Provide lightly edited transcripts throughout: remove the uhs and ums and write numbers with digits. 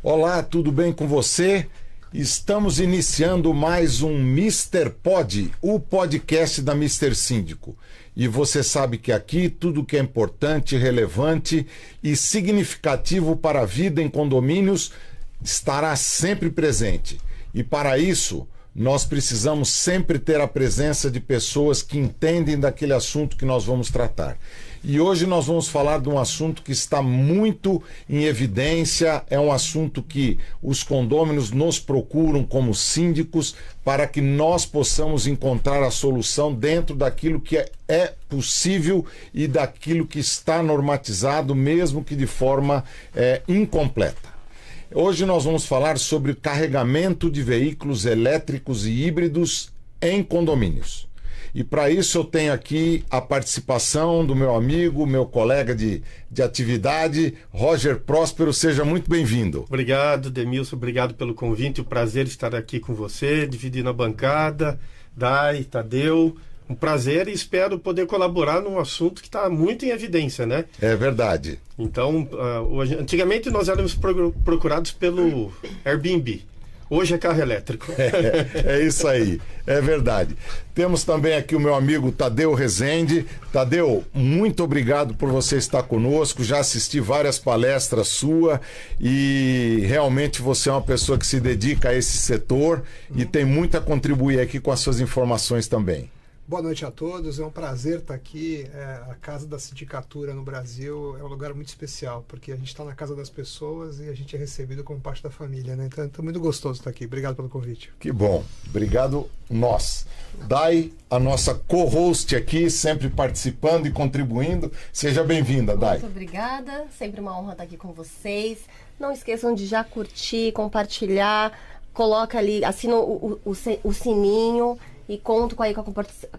Olá, tudo bem com você? Estamos iniciando mais um Mr. Pod, o podcast da Mr. Síndico. E você sabe que aqui tudo que é importante, relevante e significativo para a vida em condomínios estará sempre presente. E para isso, nós precisamos sempre ter a presença de pessoas que entendem daquele assunto que nós vamos tratar. E hoje nós vamos falar de um assunto que está muito em evidência, é um assunto que os condôminos nos procuram como síndicos para que nós possamos encontrar a solução dentro daquilo que é possível e daquilo que está normatizado, mesmo que de forma incompleta. Hoje nós vamos falar sobre o carregamento de veículos elétricos e híbridos em condomínios. E para isso eu tenho aqui a participação do meu amigo, meu colega de atividade, Roger Próspero. Seja muito bem-vindo. Obrigado, Demilson. Obrigado pelo convite. O prazer estar aqui com você, dividindo a bancada. Dai, Tadeu. Um prazer e espero poder colaborar num assunto que está muito em evidência, né? É verdade. Então, antigamente nós éramos procurados pelo Airbnb. Hoje é carro elétrico. É isso aí, é verdade. Temos também aqui o meu amigo Tadeu Rezende. Tadeu, muito obrigado por você estar conosco. Já assisti várias palestras suas e realmente você é uma pessoa que se dedica a esse setor e tem muito a contribuir aqui com as suas informações também. Boa noite a todos, é um prazer estar aqui. A Casa da Sindicatura no Brasil é um lugar muito especial, porque a gente está na casa das pessoas e a gente é recebido como parte da família, né? Então é muito gostoso estar aqui. Obrigado pelo convite. Que bom, obrigado nós. Dai, a nossa co-host aqui, sempre participando e contribuindo. Seja bem-vinda, Dai. Muito obrigada, sempre uma honra estar aqui com vocês. Não esqueçam de já curtir, compartilhar, coloca ali, assina o sininho. E conto com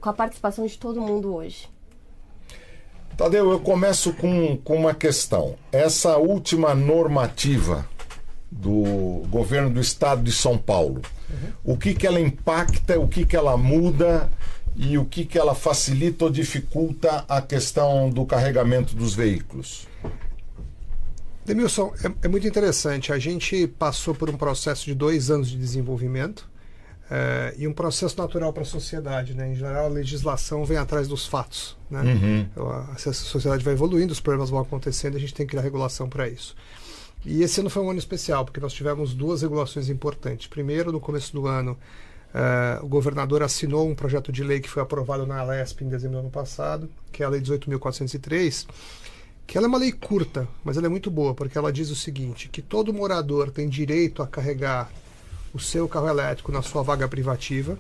a participação de todo mundo hoje. Tadeu, eu começo com uma questão. Essa última normativa do governo do estado de São Paulo, o que ela impacta, o que ela muda e o que ela facilita ou dificulta a questão do carregamento dos veículos? Demilson, é muito interessante. A gente passou por um processo de 2 anos de desenvolvimento. E um processo natural para a sociedade, né? Em geral, a legislação vem atrás dos fatos, né? A sociedade vai evoluindo, os problemas vão acontecendo, a gente tem que criar regulação para isso. E esse ano foi um ano especial, porque nós tivemos 2 regulações importantes. Primeiro, no começo do ano, o governador assinou um projeto de lei que foi aprovado na Alesp em dezembro do ano passado, que é a Lei 18.403, que ela é uma lei curta, mas ela é muito boa, porque ela diz o seguinte, que todo morador tem direito a carregar o seu carro elétrico na sua vaga privativa.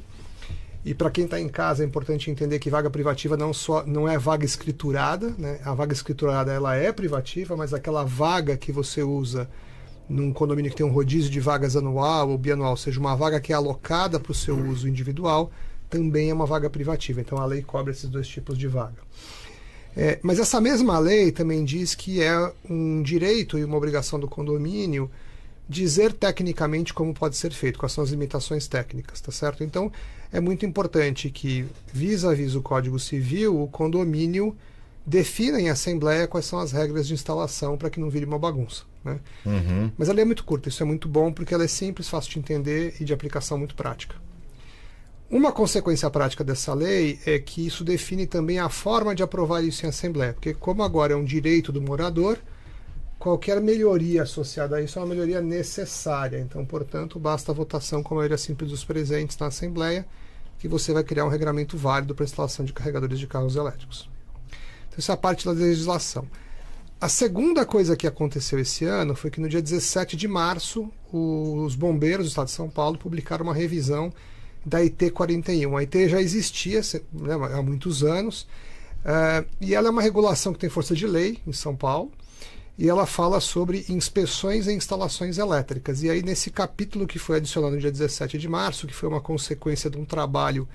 E para quem está em casa é importante entender que vaga privativa não é vaga escriturada, né? A vaga escriturada ela é privativa, mas aquela vaga que você usa num condomínio que tem um rodízio de vagas anual ou bianual, ou seja, uma vaga que é alocada para o seu uso individual, também é uma vaga privativa. Então a lei cobre esses 2 tipos de vaga. Mas essa mesma lei também diz que é um direito e uma obrigação do condomínio dizer tecnicamente como pode ser feito, quais são as limitações técnicas, tá certo? Então, é muito importante que, vis-à-vis o Código Civil, o condomínio defina em assembleia quais são as regras de instalação para que não vire uma bagunça, né? Mas a lei é muito curta, isso é muito bom porque ela é simples, fácil de entender e de aplicação muito prática. Uma consequência prática dessa lei é que isso define também a forma de aprovar isso em assembleia, porque como agora é um direito do morador, qualquer melhoria associada a isso é uma melhoria necessária. Então, portanto, basta a votação com a maioria simples dos presentes na Assembleia que você vai criar um regramento válido para a instalação de carregadores de carros elétricos. Então, essa é a parte da legislação. A segunda coisa que aconteceu esse ano foi que no dia 17 de março, os bombeiros do estado de São Paulo publicaram uma revisão da IT 41. A IT já existia, né, há muitos anos, e ela é uma regulação que tem força de lei em São Paulo, e ela fala sobre inspeções em instalações elétricas. E aí, nesse capítulo que foi adicionado no dia 17 de março, que foi uma consequência de um trabalho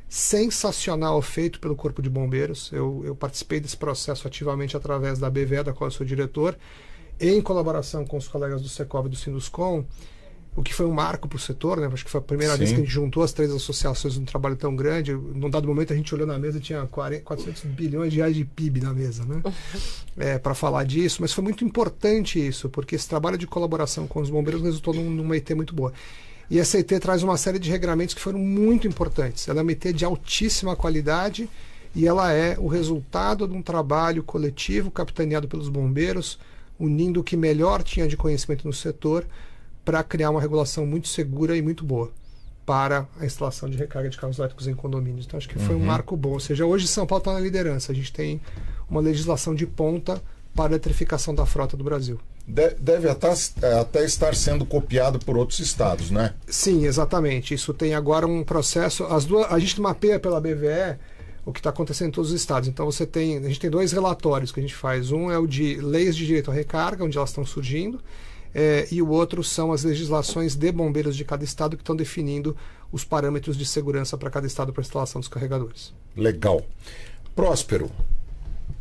sensacional feito pelo Corpo de Bombeiros, eu participei desse processo ativamente através da BVE, da qual eu sou diretor, em colaboração com os colegas do Secov e do Sinduscom. o que foi um marco para o setor, né? Acho que foi a primeira vez que a gente juntou as 3 associações num trabalho tão grande. Num dado momento a gente olhou na mesa e tinha 400 bilhões de reais de PIB na mesa, né? Para falar disso, mas foi muito importante isso, porque esse trabalho de colaboração com os bombeiros resultou numa IT muito boa. E essa IT traz uma série de regramentos que foram muito importantes. Ela é uma IT de altíssima qualidade e ela é o resultado de um trabalho coletivo capitaneado pelos bombeiros, unindo o que melhor tinha de conhecimento no setor para criar uma regulação muito segura e muito boa para a instalação de recarga de carros elétricos em condomínios. Então acho que foi um marco bom. Ou seja, hoje São Paulo está na liderança. A gente tem uma legislação de ponta para a eletrificação da frota do Brasil. Deve até estar sendo copiado por outros estados, né? Sim, exatamente. Isso tem agora um processo. A gente mapeia pela BVE o que está acontecendo em todos os estados. Então a gente tem 2 relatórios que a gente faz. Um é o de leis de direito à recarga, onde elas estão surgindo, e o outro são as legislações de bombeiros de cada estado que estão definindo os parâmetros de segurança para cada estado para a instalação dos carregadores. Legal. Próspero,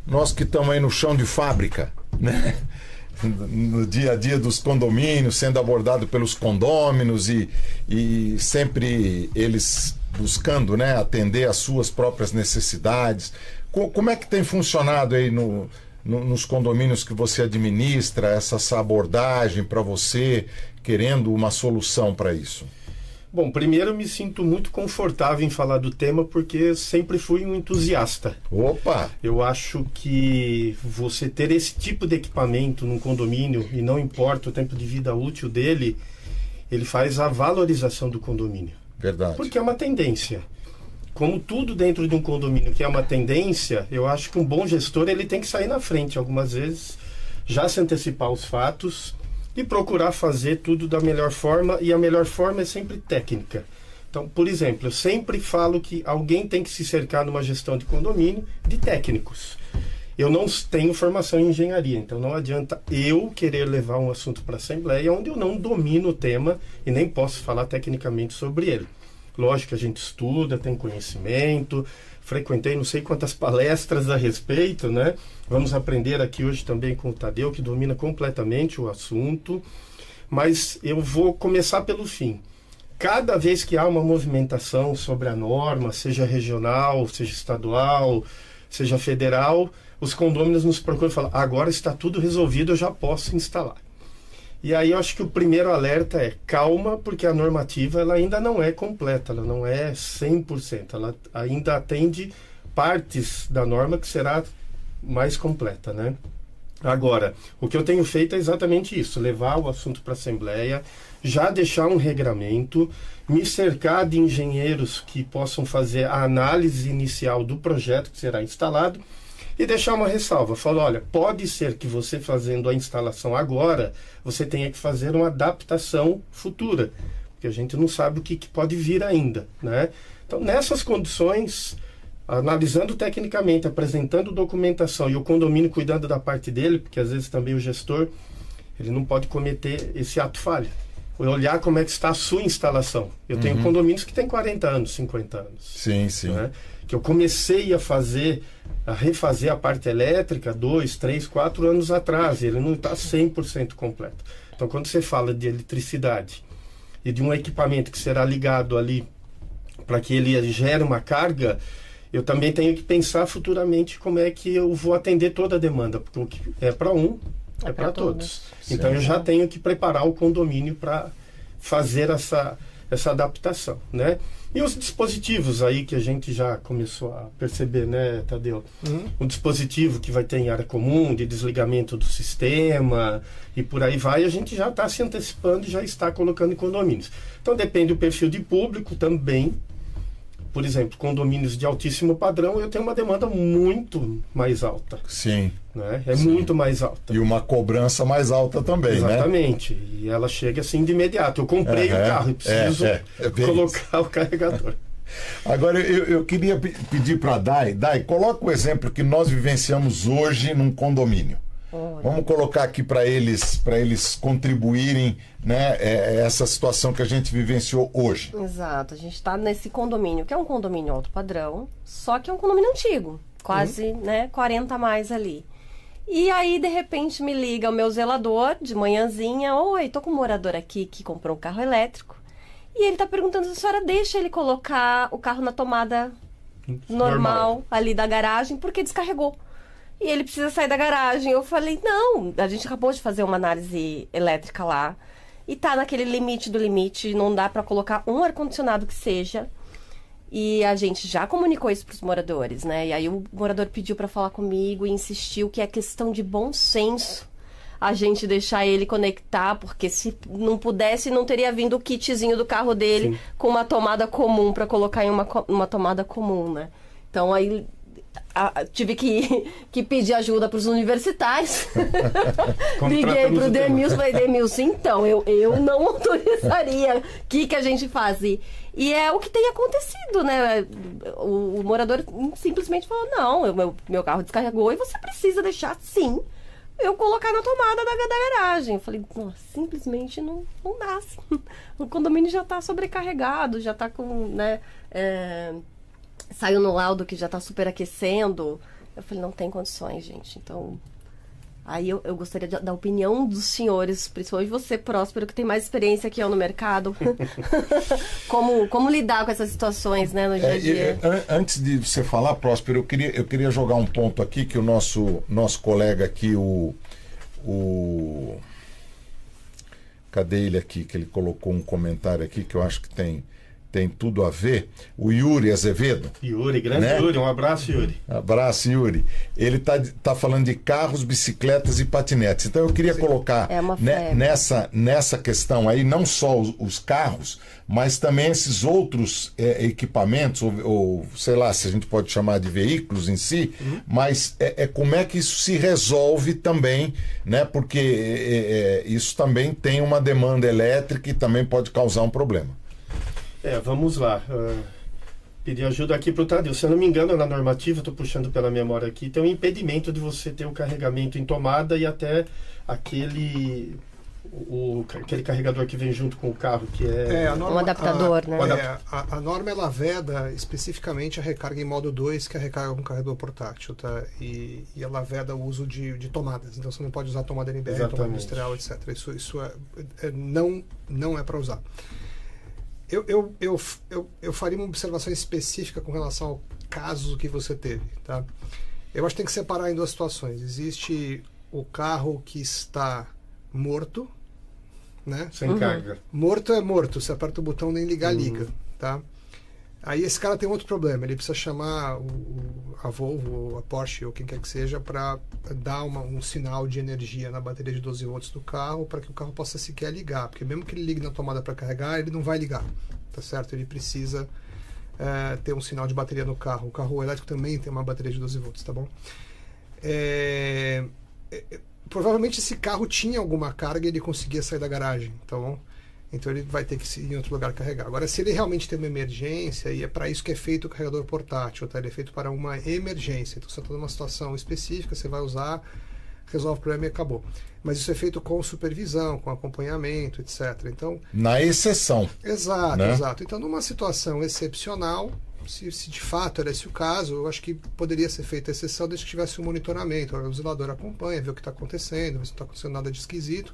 nós que estamos aí no chão de fábrica, né? No dia a dia dos condomínios, sendo abordado pelos condôminos e sempre eles buscando, né, atender às suas próprias necessidades. Como é que tem funcionado aí nos condomínios que você administra, essa abordagem para você, querendo uma solução para isso? Bom, primeiro eu me sinto muito confortável em falar do tema porque sempre fui um entusiasta. Opa! Eu acho que você ter esse tipo de equipamento num condomínio, e não importa o tempo de vida útil dele, ele faz a valorização do condomínio. Verdade. Porque é uma tendência. Como tudo dentro de um condomínio que é uma tendência, eu acho que um bom gestor ele tem que sair na frente algumas vezes, já se antecipar aos fatos e procurar fazer tudo da melhor forma, e a melhor forma é sempre técnica. Então, por exemplo, eu sempre falo que alguém tem que se cercar numa gestão de condomínio de técnicos. Eu não tenho formação em engenharia, então não adianta eu querer levar um assunto para a Assembleia onde eu não domino o tema e nem posso falar tecnicamente sobre ele. Lógico que a gente estuda, tem conhecimento, frequentei não sei quantas palestras a respeito, né? Vamos aprender aqui hoje também com o Tadeu, que domina completamente o assunto, mas eu vou começar pelo fim. Cada vez que há uma movimentação sobre a norma, seja regional, seja estadual, seja federal, os condôminos nos procuram e falam, agora está tudo resolvido, eu já posso instalar. E aí eu acho que o primeiro alerta é calma, porque a normativa ela ainda não é completa, ela não é 100%, ela ainda atende partes da norma que será mais completa, né? Agora, o que eu tenho feito é exatamente isso, levar o assunto para a Assembleia, já deixar um regramento, me cercar de engenheiros que possam fazer a análise inicial do projeto que será instalado e deixar uma ressalva. Falar, olha, pode ser que você fazendo a instalação agora, você tenha que fazer uma adaptação futura, porque a gente não sabe o que pode vir ainda, né? Então, nessas condições, analisando tecnicamente, apresentando documentação e o condomínio cuidando da parte dele, porque às vezes também o gestor, ele não pode cometer esse ato falho. Olhar como é que está a sua instalação. Eu tenho condomínios que têm 40 anos, 50 anos. Sim, sim. Né? Que eu comecei a refazer a parte elétrica 2, 3, 4 anos atrás. Ele não está 100% completo. Então, quando você fala de eletricidade e de um equipamento que será ligado ali para que ele gere uma carga, eu também tenho que pensar futuramente como é que eu vou atender toda a demanda. Porque o que é para um, é para todos. Então, eu já tenho que preparar o condomínio para fazer essa adaptação, né? E os dispositivos aí que a gente já começou a perceber, né, Tadeu? Um dispositivo que vai ter em área comum, de desligamento do sistema e por aí vai, a gente já está se antecipando e já está colocando em condomínios. Então depende do perfil de público também. Por exemplo, condomínios de altíssimo padrão, eu tenho uma demanda muito mais alta. Sim. Né? É Sim. muito mais alta. E uma cobrança mais alta também, exatamente, né? E ela chega assim de imediato. Eu comprei o carro e preciso colocar o carregador. Agora, eu queria pedir para a Dai, coloca o exemplo que nós vivenciamos hoje num condomínio. Vamos colocar aqui para eles contribuírem, né, essa situação que a gente vivenciou hoje. Exato, a gente está nesse condomínio, que é um condomínio alto padrão, só que é um condomínio antigo, quase 40 a mais ali. E aí, de repente, me liga o meu zelador de manhãzinha. Oi, tô com um morador aqui que comprou um carro elétrico. E ele tá perguntando se a senhora deixa ele colocar o carro na tomada normal ali da garagem, porque descarregou. E ele precisa sair da garagem. Eu falei, não, a gente acabou de fazer uma análise elétrica lá. E tá naquele limite do limite, não dá pra colocar um ar-condicionado que seja. E a gente já comunicou isso pros moradores, né? E aí o morador pediu pra falar comigo e insistiu que é questão de bom senso a gente deixar ele conectar, porque se não pudesse, não teria vindo o kitzinho do carro dele. Sim. Com uma tomada comum pra colocar em uma tomada comum, né? Então aí tive que pedir ajuda para os universitários. Liguei para o Demilson e falei, Demilson, então, eu não autorizaria. O que a gente faz? E é o que tem acontecido, né? O morador simplesmente falou, não, meu carro descarregou e você precisa deixar, sim, eu colocar na tomada da garagem. Eu falei, simplesmente não dá. O condomínio já está sobrecarregado, já está com, né... Saiu no laudo que já está superaquecendo. Eu falei, não tem condições, gente. Então, aí eu gostaria da opinião dos senhores, principalmente você, Próspero, que tem mais experiência que eu no mercado. como lidar com essas situações, né, no dia a dia. Antes de você falar, Próspero, eu queria jogar um ponto aqui que o nosso colega aqui, cadê ele aqui? Que ele colocou um comentário aqui que eu acho que tem tudo a ver. O Yuri Azevedo. Yuri, grande, né? Yuri, um abraço, Yuri. Abraço, Yuri. Ele tá falando de carros, bicicletas e patinetes. Então eu queria colocar nessa questão aí, não só os carros, mas também esses outros equipamentos, ou sei lá, se a gente pode chamar de veículos em si, mas como é que isso se resolve também, né? Porque isso também tem uma demanda elétrica e também pode causar um problema. Vamos lá. Pedir ajuda aqui para o Tadeu. Se eu não me engano, na normativa, estou puxando pela memória aqui, tem um impedimento de você ter o carregamento em tomada e até aquele carregador que vem junto com o carro, que é... um adaptador, né? A norma, ela veda especificamente a recarga em modo 2, que é a recarga com carregador portátil, tá? E ela veda o uso de tomadas. Então você não pode usar tomada NBR, tomada industrial, etc. Isso não é para usar. Eu faria uma observação específica com relação ao caso que você teve, tá? Eu acho que tem que separar em duas situações. Existe o carro que está morto, né? Sem carga. Morto é morto. Você aperta o botão, nem ligar, liga, tá? Aí esse cara tem outro problema. Ele precisa chamar a Volvo, a Porsche, ou quem quer que seja, para dar um sinal de energia na bateria de 12 volts do carro, para que o carro possa sequer ligar. Porque mesmo que ele ligue na tomada para carregar, ele não vai ligar, tá certo? Ele precisa ter um sinal de bateria no carro. O carro elétrico também tem uma bateria de 12 volts, tá bom? Provavelmente esse carro tinha alguma carga e ele conseguia sair da garagem, tá bom? Então ele vai ter que ir em outro lugar carregar. Agora, se ele realmente tem uma emergência, e é para isso que é feito o carregador portátil, tá? Ele é feito para uma emergência. Então você está numa situação específica, você vai usar, resolve o problema e acabou. Mas isso é feito com supervisão, com acompanhamento, etc. Então, na exceção. Exato, né? Exato. Então, numa situação excepcional, se de fato era esse o caso, eu acho que poderia ser feita a exceção desde que tivesse um monitoramento. O zelador acompanha, vê o que está acontecendo, vê se não está acontecendo nada de esquisito.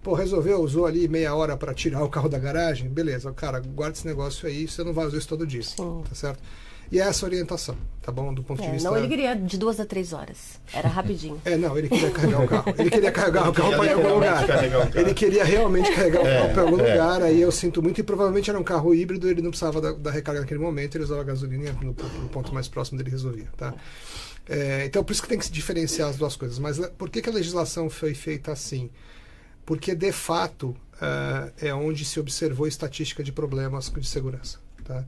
Pô, resolveu, usou ali meia hora para tirar o carro da garagem? Beleza, cara, guarda esse negócio aí, você não vai usar isso todo dia, tá certo? E é essa orientação, tá bom? Do ponto de vista... Não, ele queria de 2 a 3 horas. Era rapidinho. Não, ele queria carregar o carro. Ele queria carregar o carro para ir em algum lugar. Ele queria realmente carregar o carro para algum lugar, aí eu sinto muito, e provavelmente era um carro híbrido, ele não precisava da recarga naquele momento, ele usava a gasolina no ponto mais próximo dele resolvia, tá? Então, por isso que tem que se diferenciar as duas coisas. Mas por que a legislação foi feita assim? Porque, de fato, é onde se observou estatística de problemas de segurança. Tá?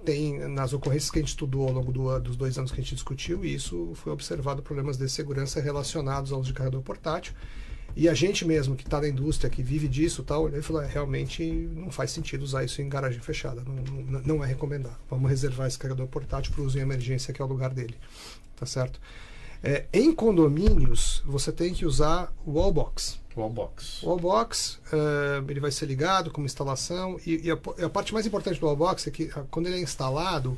Tem nas ocorrências que a gente estudou ao longo dos 2 anos que a gente discutiu, e isso foi observado problemas de segurança relacionados ao uso de carregador portátil. E a gente mesmo, que está na indústria, que vive disso, olhou e falou, realmente não faz sentido usar isso em garagem fechada, não é recomendável. Vamos reservar esse carregador portátil para o uso em emergência, que é o lugar dele. Tá certo? Em condomínios, você tem que usar o wallbox. O wallbox, ele vai ser ligado com uma instalação, e a parte mais importante do wallbox é que quando ele é instalado,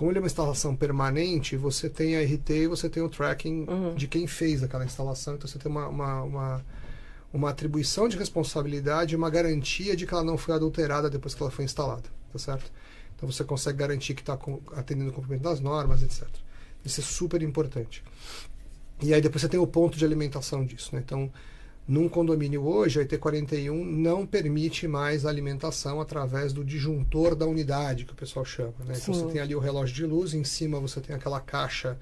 Como ele é uma instalação permanente, você tem a RT e você tem o tracking de quem fez aquela instalação. Então você tem uma atribuição de responsabilidade e uma garantia de que ela não foi adulterada depois que ela foi instalada, tá certo? Então você consegue garantir que está atendendo o cumprimento das normas, etc. Isso é super importante. E aí depois você tem o ponto de alimentação disso, né? Então, num condomínio hoje, a IT41 não permite mais a alimentação através do disjuntor da unidade, que o pessoal chama, né? Então você tem ali o relógio de luz, em cima você tem aquela caixa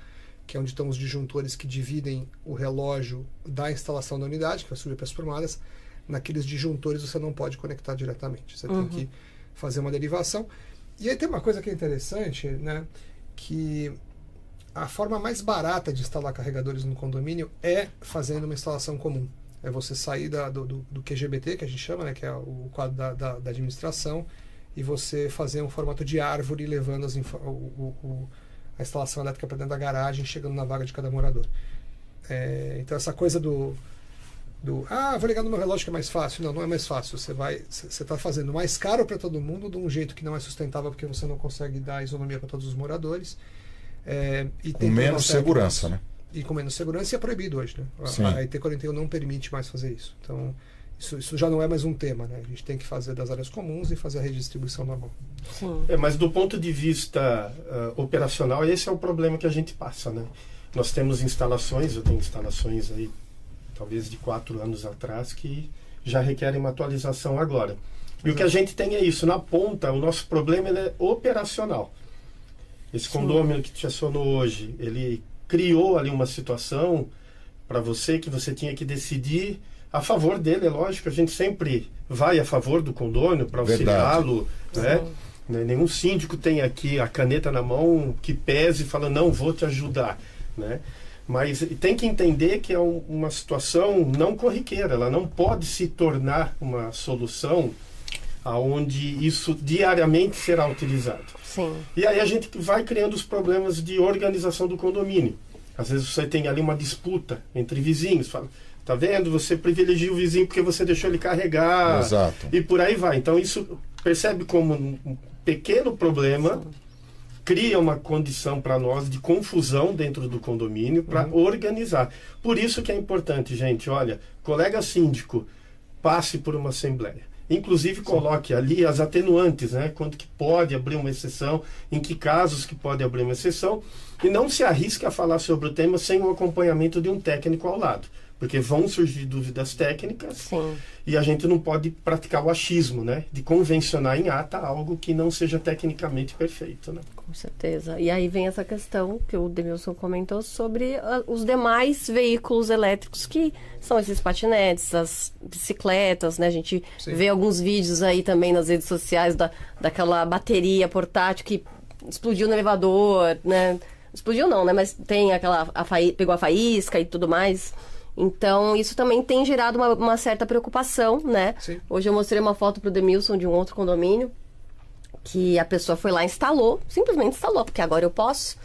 que é onde estão os disjuntores que dividem o relógio da instalação da unidade, que vai subir para as tomadas. Naqueles disjuntores você não pode conectar diretamente. Você tem que fazer uma derivação. E aí tem uma coisa que é interessante, né? Que a forma mais barata de instalar carregadores no condomínio é fazendo uma instalação comum. É você sair do QGBT, que a gente chama, né? Que é o quadro da administração, e você fazer um formato de árvore levando a instalação elétrica para dentro da garagem, chegando na vaga de cada morador. Então essa coisa vou ligar no meu relógio que é mais fácil. Não é mais fácil. Você está fazendo mais caro para todo mundo, de um jeito que não é sustentável, porque você não consegue dar isonomia para todos os moradores. E com menos segurança, né? E com menos segurança, e é proibido hoje, né? A IT41 não permite mais fazer isso. Então, isso já não é mais um tema, né? A gente tem que fazer das áreas comuns e fazer a redistribuição normal. Sim. Mas do ponto de vista operacional, esse é o problema que a gente passa, né? Nós temos instalações, eu tenho instalações aí, talvez de 4 anos atrás, que já requerem uma atualização agora. E o que a gente tem é isso, na ponta, o nosso problema é operacional. Esse condomínio que te acionou hoje, ele criou ali uma situação para você que você tinha que decidir a favor dele, é lógico, a gente sempre vai a favor do condomínio para auxiliá-lo, né? Nenhum síndico tem aqui a caneta na mão que pese e fala, não, vou te ajudar, né? Mas tem que entender que é uma situação não corriqueira, ela não pode se tornar uma solução aonde isso diariamente será utilizado. Sim. E aí a gente vai criando os problemas de organização do condomínio. Às vezes você tem ali uma disputa entre vizinhos, fala, tá vendo? Você privilegia o vizinho porque você deixou ele carregar. Exato. E por aí vai. Então isso percebe como um pequeno problema cria uma condição para nós de confusão dentro do condomínio para organizar. Por isso que é importante, gente, olha, colega síndico, passe por uma assembleia. Inclusive coloque ali as atenuantes, né? Quando que pode abrir uma exceção, em que casos que pode abrir uma exceção, e não se arrisque a falar sobre o tema sem o acompanhamento de um técnico ao lado, porque vão surgir dúvidas técnicas. Sim. E a gente não pode praticar o achismo, né? De convencionar em ata algo que não seja tecnicamente perfeito, né? Com certeza. E aí vem essa questão que o Demilson comentou sobre os demais veículos elétricos, que são esses patinetes, as bicicletas, né? A gente vê alguns vídeos aí também nas redes sociais daquela bateria portátil que explodiu no elevador, né? Explodiu não, né? Mas tem pegou a faísca e tudo mais. Então, isso também tem gerado uma certa preocupação, né? Sim. Hoje eu mostrei uma foto pro Demilson de um outro condomínio, que a pessoa foi lá e instalou, simplesmente instalou, porque agora eu posso.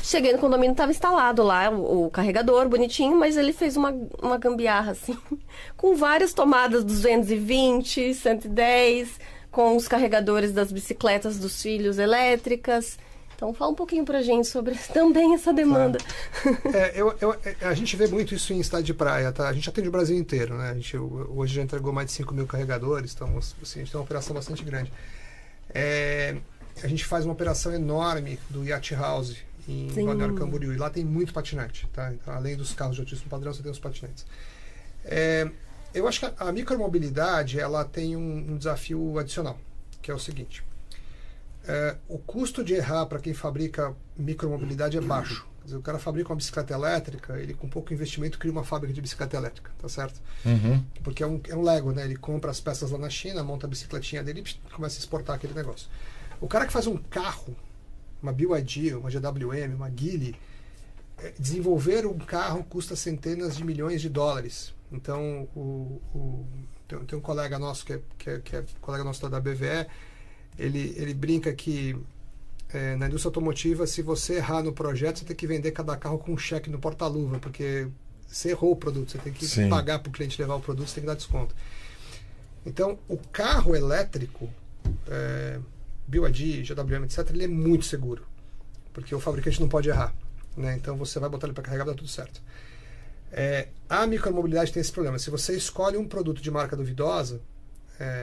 Cheguei no condomínio, estava instalado lá o carregador, bonitinho, mas ele fez uma gambiarra, assim, com várias tomadas 220, 110, com os carregadores das bicicletas dos filhos elétricas. Então, fala um pouquinho pra gente sobre também essa demanda. A gente vê muito isso em estádio de praia, tá? A gente atende o Brasil inteiro, né? A gente hoje já entregou mais de 5.000 carregadores, então assim, a gente tem uma operação bastante grande. A gente faz uma operação enorme do Yacht House em Balneário Camboriú, e lá tem muito patinete, tá? Então, além dos carros de altíssimo padrão, você tem os patinetes. Eu acho que a micromobilidade, ela tem um desafio adicional, que é o seguinte. O custo de errar para quem fabrica micromobilidade é baixo. Quer dizer, o cara fabrica uma bicicleta elétrica, ele com pouco investimento cria uma fábrica de bicicleta elétrica, tá certo? Porque é um Lego, né? Ele compra as peças lá na China, monta a bicicletinha dele e começa a exportar aquele negócio. O cara que faz um carro, uma BYD, uma GWM, uma Geely, desenvolver um carro custa centenas de milhões de dólares. Então, tem um colega nosso que é colega nosso da BVE, ele brinca que na indústria automotiva, se você errar no projeto, você tem que vender cada carro com um cheque no porta-luva, porque você errou o produto, você tem que pagar para o cliente levar o produto, você tem que dar desconto. Então, o carro elétrico, BYD, GWM, etc., ele é muito seguro. porque o fabricante não pode errar, né? Então você vai botar ele para carregar, vai dar tudo certo. A micromobilidade tem esse problema. Se você escolhe um produto de marca duvidosa,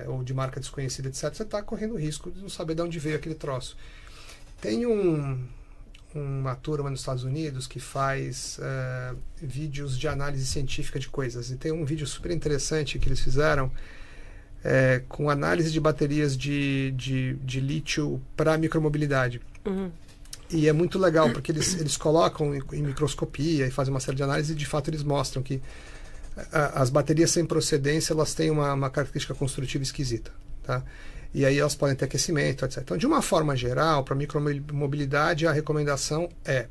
ou de marca desconhecida, etc., você está correndo o risco de não saber de onde veio aquele troço. Tem uma turma nos Estados Unidos que faz vídeos de análise científica de coisas. E tem um vídeo super interessante que eles fizeram com análise de baterias de lítio para micromobilidade. E é muito legal, porque eles colocam em microscopia e fazem uma série de análises e de fato eles mostram que as baterias sem procedência, elas têm uma característica construtiva esquisita, tá? E aí elas podem ter aquecimento, etc. Então, de uma forma geral, para micromobilidade, a recomendação é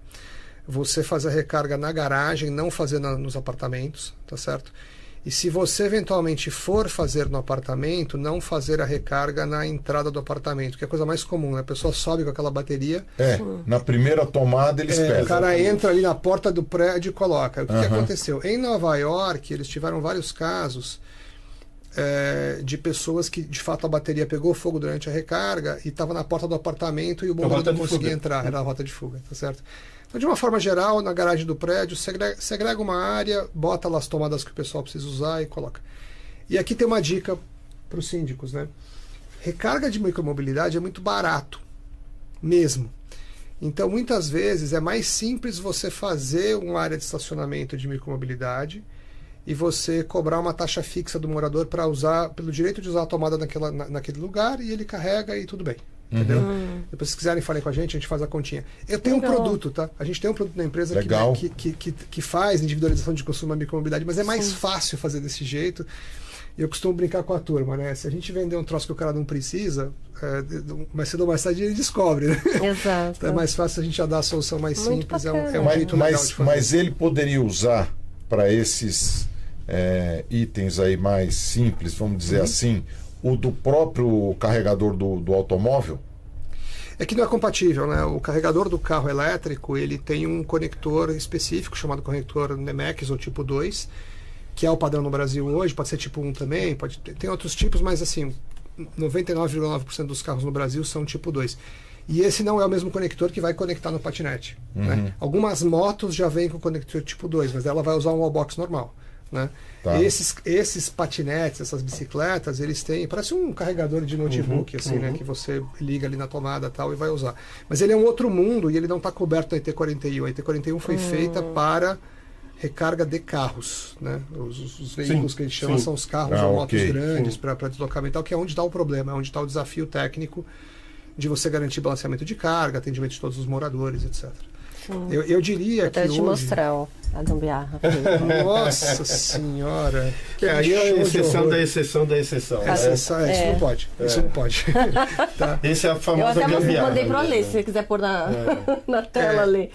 você fazer a recarga na garagem, não fazer nos apartamentos, tá certo? E se você eventualmente for fazer no apartamento, não fazer a recarga na entrada do apartamento, que é a coisa mais comum, né? A pessoa sobe com aquela bateria. Na primeira tomada eles pegam. O cara entra ali na porta do prédio e coloca. O que aconteceu? Em Nova York, eles tiveram vários casos de pessoas que, de fato, a bateria pegou fogo durante a recarga e estava na porta do apartamento e o bombeiro não conseguia entrar. Era a rota de fuga, tá certo? Então, de uma forma geral, na garagem do prédio, segrega uma área, bota lá as tomadas que o pessoal precisa usar e coloca. E aqui tem uma dica para os síndicos, né? Recarga de micromobilidade é muito barato, mesmo. Então, muitas vezes, é mais simples você fazer uma área de estacionamento de micromobilidade e você cobrar uma taxa fixa do morador para usar, pelo direito de usar a tomada naquele lugar, e ele carrega e tudo bem. Entendeu? Depois, se quiserem, falem com a gente faz a continha. Eu tenho um produto, tá? A gente tem um produto na empresa que faz individualização de consumo da micromobilidade, mas é mais fácil fazer desse jeito. E eu costumo brincar com a turma, né? Se a gente vender um troço que o cara não precisa, mais cedo ou mais tarde ele descobre, né? Exato. Então é mais fácil a gente já dar a solução mais simples. É um jeito legal de fazer. Mas ele poderia usar para esses itens aí mais simples, vamos dizer assim, o do próprio carregador do automóvel? É que não é compatível, né? O carregador do carro elétrico, ele tem um conector específico, chamado conector NEMEX ou tipo 2, que é o padrão no Brasil hoje, pode ser tipo 1 também, tem outros tipos, mas assim, 99,9% dos carros no Brasil são tipo 2. E esse não é o mesmo conector que vai conectar no patinete. Né? Algumas motos já vêm com conector tipo 2, mas ela vai usar um wallbox normal. Né? Tá. Esses patinetes, essas bicicletas, eles têm, parece um carregador de notebook, assim, né? Que você liga ali na tomada tal, e vai usar. Mas ele é um outro mundo e ele não está coberto na ET41. A ET41 foi feita para recarga de carros. Né? Os veículos que a gente chama são os carros ou motos grandes para deslocamento, tal, que é onde está o problema, é onde está o desafio técnico de você garantir balanceamento de carga, atendimento de todos os moradores, etc. Eu diria que hoje... te mostrar a gambiarra. Nossa senhora. Aí é a exceção da exceção da exceção. Isso não pode. Isso não pode. Tá. Esse é a famosa gambiarra. Eu até mandei para o Alê, se você quiser pôr na tela ali.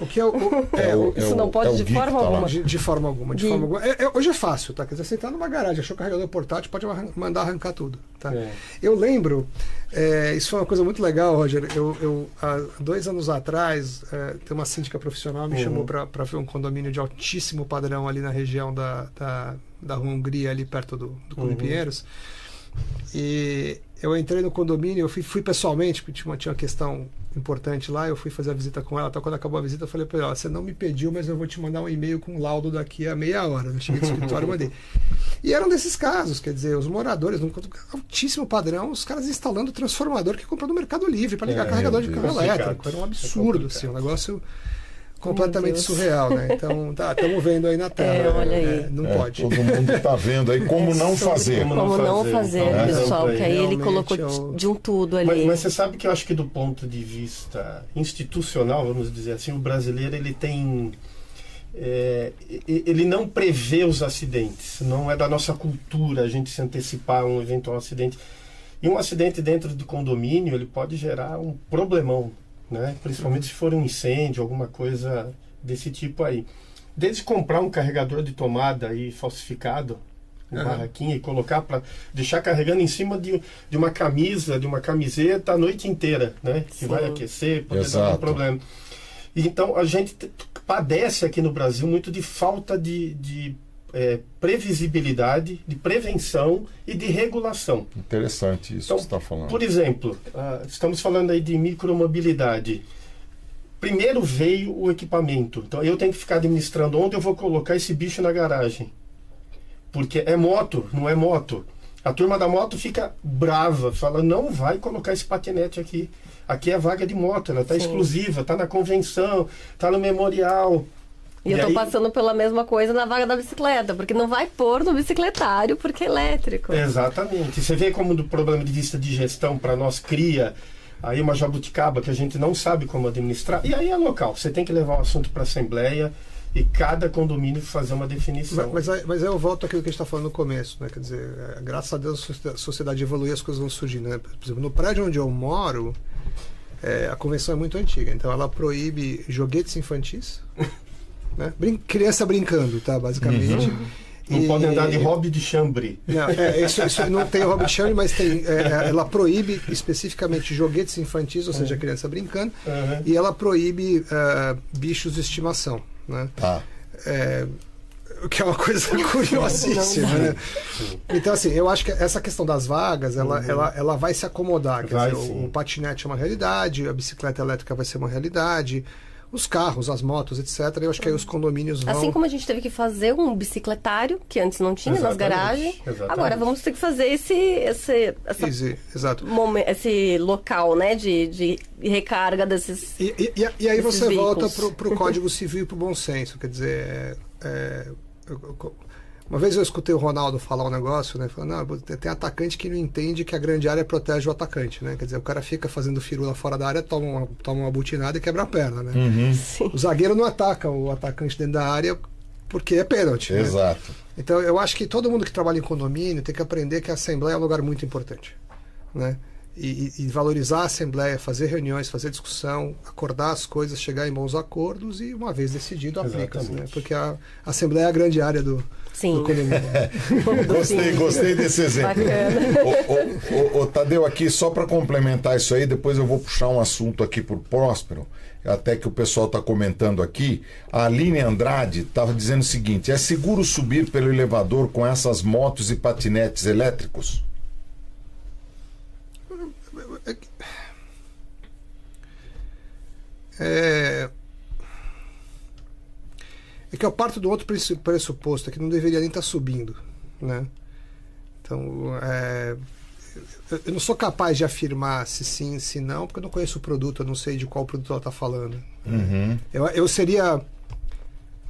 Isso não pode de forma alguma. De forma alguma. Hoje é fácil, tá? Quer dizer, você entrar numa garagem, achou o carregador portátil, pode mandar arrancar tudo. Tá? Eu lembro, isso foi uma coisa muito legal, Roger. Eu há 2 anos atrás, tem uma síndica profissional me chamou para ver um condomínio de altíssimo padrão ali na região da Rua Hungria, ali perto do Clube Pinheiros. E eu entrei no condomínio, eu fui pessoalmente, porque tinha uma questão importante lá, eu fui fazer a visita com ela. Então, quando acabou a visita, eu falei para ela: você não me pediu, mas eu vou te mandar um e-mail com laudo daqui a meia hora. Eu cheguei do escritório e mandei. E eram desses casos, quer dizer, os moradores, num altíssimo padrão, os caras instalando transformador que comprou no Mercado Livre para ligar carregador de carro elétrico. Era um absurdo, assim, um negócio completamente surreal, né? Então, estamos vendo aí na tela. Olha aí. Não pode. Todo mundo está vendo aí como não fazer. Como não fazer, pessoal, que aí ele colocou de um tudo ali. Mas você sabe que eu acho que do ponto de vista institucional, vamos dizer assim, o brasileiro ele tem... ele não prevê os acidentes. Não é da nossa cultura a gente se antecipar a um eventual acidente. E um acidente dentro do condomínio, ele pode gerar um problemão. Né? Principalmente se for um incêndio, alguma coisa desse tipo aí. Desde comprar um carregador de tomada aí falsificado, barraquinha, e colocar para deixar carregando em cima de uma camisa, de uma camiseta a noite inteira, né? Que vai aquecer, pode dar um problema. Então a gente padece aqui no Brasil muito de falta de previsibilidade, de prevenção e de regulação. Interessante isso então, que você está falando. Por exemplo, estamos falando aí de micromobilidade. primeiro veio o equipamento. Então eu tenho que ficar administrando onde eu vou colocar esse bicho na garagem. Porque é moto, não é moto. A turma da moto fica brava, fala, não vai colocar esse patinete aqui. Aqui é vaga de moto, ela está exclusiva, está na convenção, está no memorial. E eu tô passando pela mesma coisa na vaga da bicicleta, porque não vai pôr no bicicletário porque é elétrico. Exatamente. Você vê como do problema de vista de gestão para nós cria aí uma jabuticaba que a gente não sabe como administrar. E aí é local. Você tem que levar o assunto para a Assembleia e cada condomínio fazer uma definição. Mas aí eu volto àquilo que a gente está falando no começo, né? Quer dizer, graças a Deus a sociedade evolui e as coisas vão surgindo, né? Por exemplo, no prédio onde eu moro, a convenção é muito antiga, então ela proíbe joguetes infantis, né? Criança brincando, tá? Basicamente. Não pode andar de hobby de chambre. Não, isso não tem hobby de chambre, mas tem, ela proíbe especificamente joguetes infantis, ou seja, a criança brincando, e ela proíbe bichos de estimação, né? O que é uma coisa curiosíssima, né? Então, assim, eu acho que essa questão das vagas, ela vai se acomodar. Quer dizer, o patinete é uma realidade, a bicicleta elétrica vai ser uma realidade, os carros, as motos, etc. Eu acho que aí os condomínios vão... Assim como a gente teve que fazer um bicicletário, que antes não tinha nas garagens, agora vamos ter que fazer esse local, né, de recarga desses E aí você veículos. volta para o Código Civil e para o bom senso. Quer dizer, uma vez eu escutei o Ronaldo falar um negócio, né? Falando, não, tem atacante que não entende que a grande área protege o atacante, né? Quer dizer, o cara fica fazendo firula fora da área, toma uma butinada e quebra a perna, né? O zagueiro não ataca o atacante dentro da área porque é pênalti. Exato. Né? Então eu acho que todo mundo que trabalha em condomínio tem que aprender que a Assembleia é um lugar muito importante, né? E valorizar a Assembleia, fazer reuniões, fazer discussão, acordar as coisas, chegar em bons acordos e, uma vez decidido, aplica-se, né? Porque a Assembleia é a grande área do condomínio. Gostei desse exemplo. Ô, Tadeu, aqui, só para complementar isso aí, depois eu vou puxar um assunto aqui por Próspero, até que o pessoal está comentando aqui. A Aline Andrade estava dizendo o seguinte: é seguro subir pelo elevador com essas motos e patinetes elétricos? É que eu parto do outro pressuposto, é que não deveria nem estar subindo, né? Então, eu não sou capaz de afirmar se sim, se não, porque eu não conheço o produto, eu não sei de qual produto ela está falando. Eu seria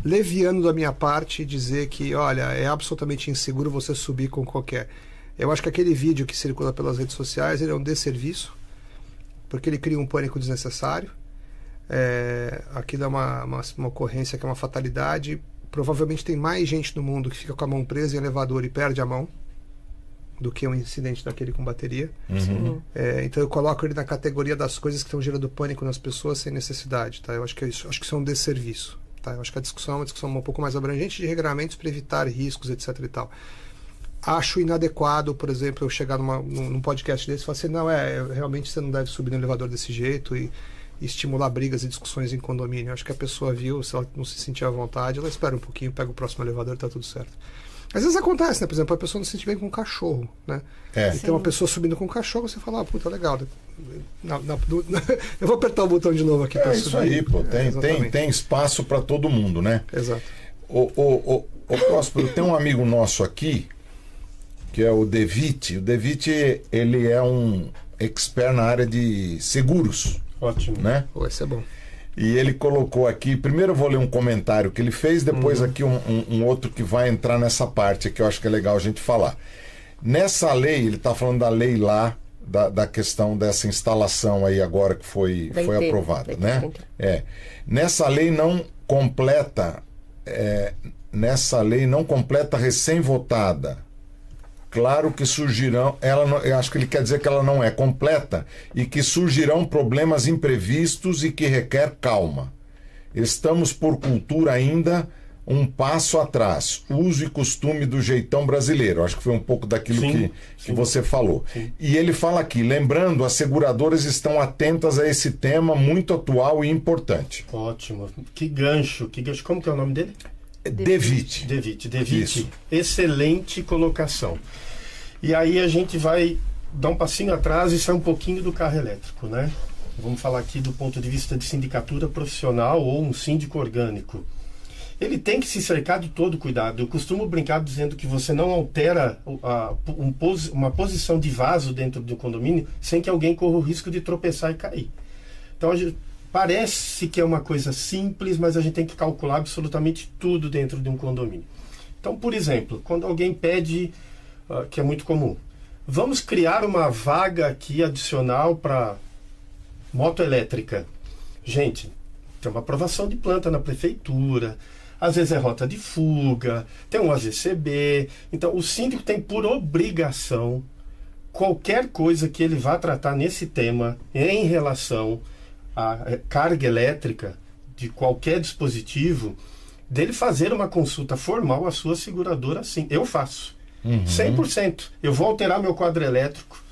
leviano da minha parte dizer que, olha, é absolutamente inseguro você subir com qualquer... Eu acho que aquele vídeo que circula pelas redes sociais, ele é um desserviço, porque ele cria um pânico desnecessário. Aquilo é uma ocorrência que é uma fatalidade. Provavelmente tem mais gente no mundo que fica com a mão presa em elevador e perde a mão do que um incidente daquele com bateria. Então eu coloco ele na categoria das coisas que estão gerando pânico nas pessoas sem necessidade, tá? Eu acho que isso é um desserviço, tá? Eu acho que a discussão é uma discussão um pouco mais abrangente de regulamentos para evitar riscos, etc e tal. Acho inadequado, por exemplo, eu chegar num podcast desse e falar assim, não, realmente você não deve subir no elevador desse jeito e estimular brigas e discussões em condomínio. Acho que a pessoa viu, se ela não se sentir à vontade, ela espera um pouquinho, pega o próximo elevador e tá tudo certo. Às vezes acontece, né? Por exemplo, a pessoa não se sente bem com um cachorro, né? E tem uma pessoa subindo com um cachorro, você fala, puta, legal. Eu vou apertar o botão de novo aqui para subir. Isso aí, pô. Tem espaço para todo mundo, né? Exato. O Próspero, tem um amigo nosso aqui, que é o Devite. O Devite, ele é um expert na área de seguros. Ótimo. Né? Esse é bom. E ele colocou aqui, primeiro eu vou ler um comentário que ele fez, depois aqui um outro que vai entrar nessa parte que eu acho que é legal a gente falar. Nessa lei, ele está falando da lei lá, da questão dessa instalação aí agora que foi aprovada, né? Nessa lei não completa, recém-votada. Claro que surgirão, eu acho que ele quer dizer que ela não é completa e que surgirão problemas imprevistos e que requer calma. Estamos, por cultura ainda, um passo atrás. Uso e costume do jeitão brasileiro. Acho que foi um pouco daquilo que você falou. Sim. E ele fala aqui, lembrando, as seguradoras estão atentas a esse tema muito atual e importante. Ótimo. Que gancho. Como que é o nome dele? Devite. Isso. Excelente colocação. E aí a gente vai dar um passinho atrás e sair um pouquinho do carro elétrico, né? vamos falar aqui do ponto de vista de sindicatura profissional ou um síndico orgânico, ele tem que se cercar de todo cuidado. Eu costumo brincar dizendo que você não altera uma posição de vaso dentro do condomínio sem que alguém corra o risco de tropeçar e cair. Então, parece que é uma coisa simples, mas a gente tem que calcular absolutamente tudo dentro de um condomínio. Então, por exemplo, quando alguém pede, que é muito comum, vamos criar uma vaga aqui adicional para moto elétrica. Gente, tem uma aprovação de planta na prefeitura, às vezes é rota de fuga, tem um AGCB. Então, o síndico tem por obrigação qualquer coisa que ele vá tratar nesse tema em relação à carga elétrica de qualquer dispositivo, dele fazer uma consulta formal à sua seguradora, sim. Eu faço. 100%. Eu vou alterar meu quadro elétrico,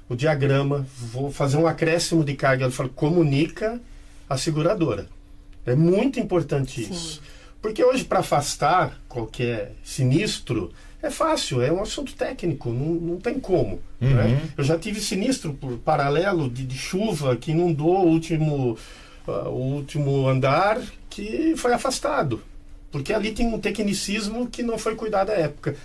o diagrama, vou fazer um acréscimo de carga. Ele fala, comunica a seguradora. É muito importante isso. Porque hoje, para afastar qualquer sinistro, é fácil, é um assunto técnico, não tem como. Né? Eu já tive sinistro por paralelo de chuva que inundou o último andar, que foi afastado. Porque ali tem um tecnicismo que não foi cuidado à época.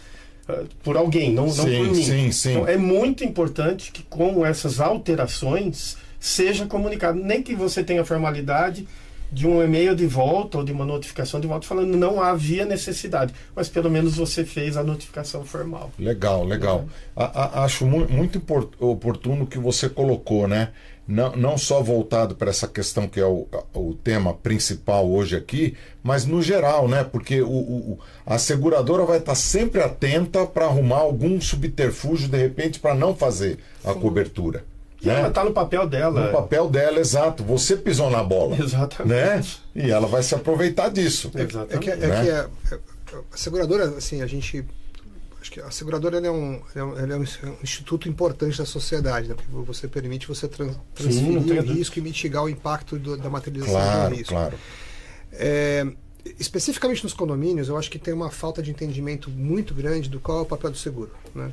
Por alguém, não por mim. Então, é muito importante que com essas alterações seja comunicado. Nem que você tenha formalidade de um e-mail de volta ou de uma notificação de volta falando não havia necessidade, mas pelo menos você fez a notificação formal. Legal. Acho muito oportuno que você colocou, né? Não só voltado para essa questão que é o tema principal hoje aqui, mas no geral, né? Porque a seguradora vai estar sempre atenta para arrumar algum subterfúgio, de repente, para não fazer a cobertura. E ela está no papel dela. No papel dela, exato. Você pisou na bola. Exatamente. Né? E ela vai se aproveitar disso. Exatamente. A seguradora, assim, acho que a seguradora ela é um instituto importante da sociedade, né? Porque você permite você transferir o risco e mitigar o impacto da materialização do risco. Claro. Especificamente nos condomínios, eu acho que tem uma falta de entendimento muito grande do qual é o papel do seguro, né?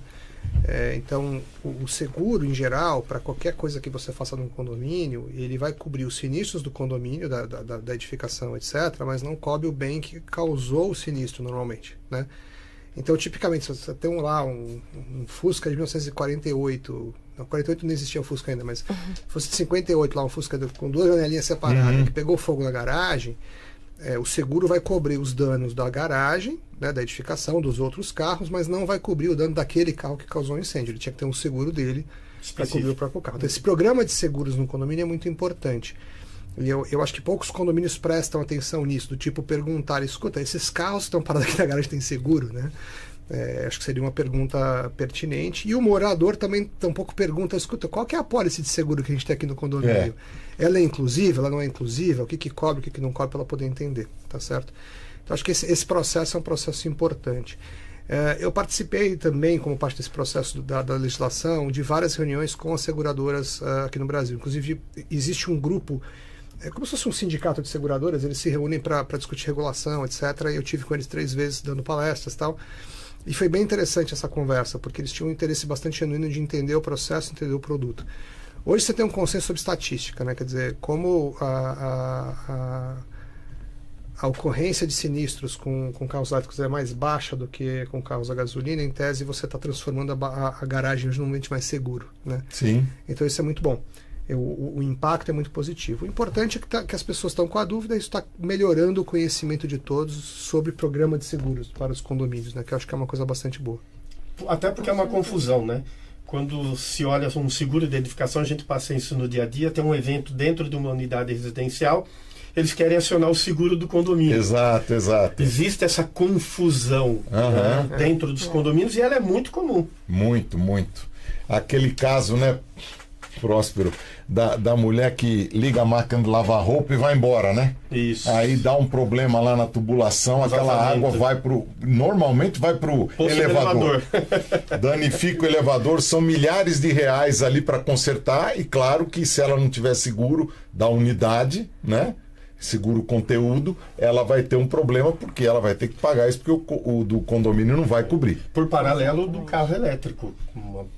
Então, o seguro, em geral, para qualquer coisa que você faça num condomínio, ele vai cobrir os sinistros do condomínio, da edificação, etc., mas não cobre o bem que causou o sinistro, normalmente, né? Então, tipicamente, se você tem lá um Fusca de 1948, não, 48 não existia o Fusca ainda, mas fosse de 58 lá, um Fusca com duas janelinhas separadas, que pegou fogo na garagem, o seguro vai cobrir os danos da garagem, né, da edificação, dos outros carros, mas não vai cobrir o dano daquele carro que causou o incêndio. Ele tinha que ter um seguro dele para cobrir o próprio carro. Então, esse programa de seguros no condomínio é muito importante. E eu acho que poucos condomínios prestam atenção nisso, do tipo perguntar, escuta, esses carros que estão parados aqui na garagem têm seguro, né? Acho que seria uma pergunta pertinente. E o morador também tampouco pergunta, escuta, qual que é a pólice de seguro que a gente tem aqui no condomínio? Ela é inclusiva, ela não é inclusiva? O que cobre, o que não cobre, para ela poder entender, tá certo? Então, acho que esse processo é um processo importante. Eu participei também, como parte desse processo da legislação, de várias reuniões com as seguradoras aqui no Brasil. Inclusive, existe um grupo, como se fosse um sindicato de seguradoras, eles se reúnem para discutir regulação, etc. E eu tive com eles 3 vezes dando palestras e tal. E foi bem interessante essa conversa, porque eles tinham um interesse bastante genuíno de entender o processo, entender o produto. Hoje você tem um consenso sobre estatística, né? Quer dizer, como a ocorrência de sinistros com carros elétricos é mais baixa do que com carros a gasolina, em tese você está transformando a garagem num ambiente mais seguro, né? Sim. Então isso é muito bom. O impacto é muito positivo. O importante é que as pessoas estão com a dúvida e isso está melhorando o conhecimento de todos sobre programa de seguros para os condomínios, né? Que eu acho que é uma coisa bastante boa. Até porque é uma confusão, né? Quando se olha um seguro de edificação, a gente passa isso no dia a dia, tem um evento dentro de uma unidade residencial, eles querem acionar o seguro do condomínio. Exato. Existe essa confusão dentro dos condomínios e ela é muito comum. Muito. Aquele caso, né, Próspero, da mulher que liga a máquina de lavar roupa e vai embora, né? Isso. Aí dá um problema lá na tubulação, aquela água vai normalmente vai pro elevador. Danifica o elevador, são milhares de reais ali para consertar, e claro que se ela não tiver seguro da unidade, né? seguro conteúdo, ela vai ter um problema porque ela vai ter que pagar isso porque o do condomínio não vai cobrir. Por paralelo do carro elétrico.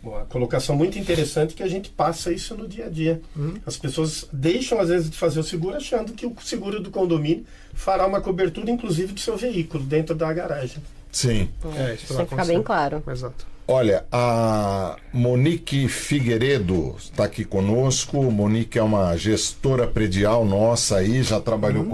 Uma colocação muito interessante que a gente passa isso no dia a dia. As pessoas deixam, às vezes, de fazer o seguro achando que o seguro do condomínio fará uma cobertura, inclusive, do seu veículo dentro da garagem. Sim. Isso tem que ficar bem claro. Exato. Olha, a Monique Figueiredo está aqui conosco. Monique é uma gestora predial nossa aí, já trabalhou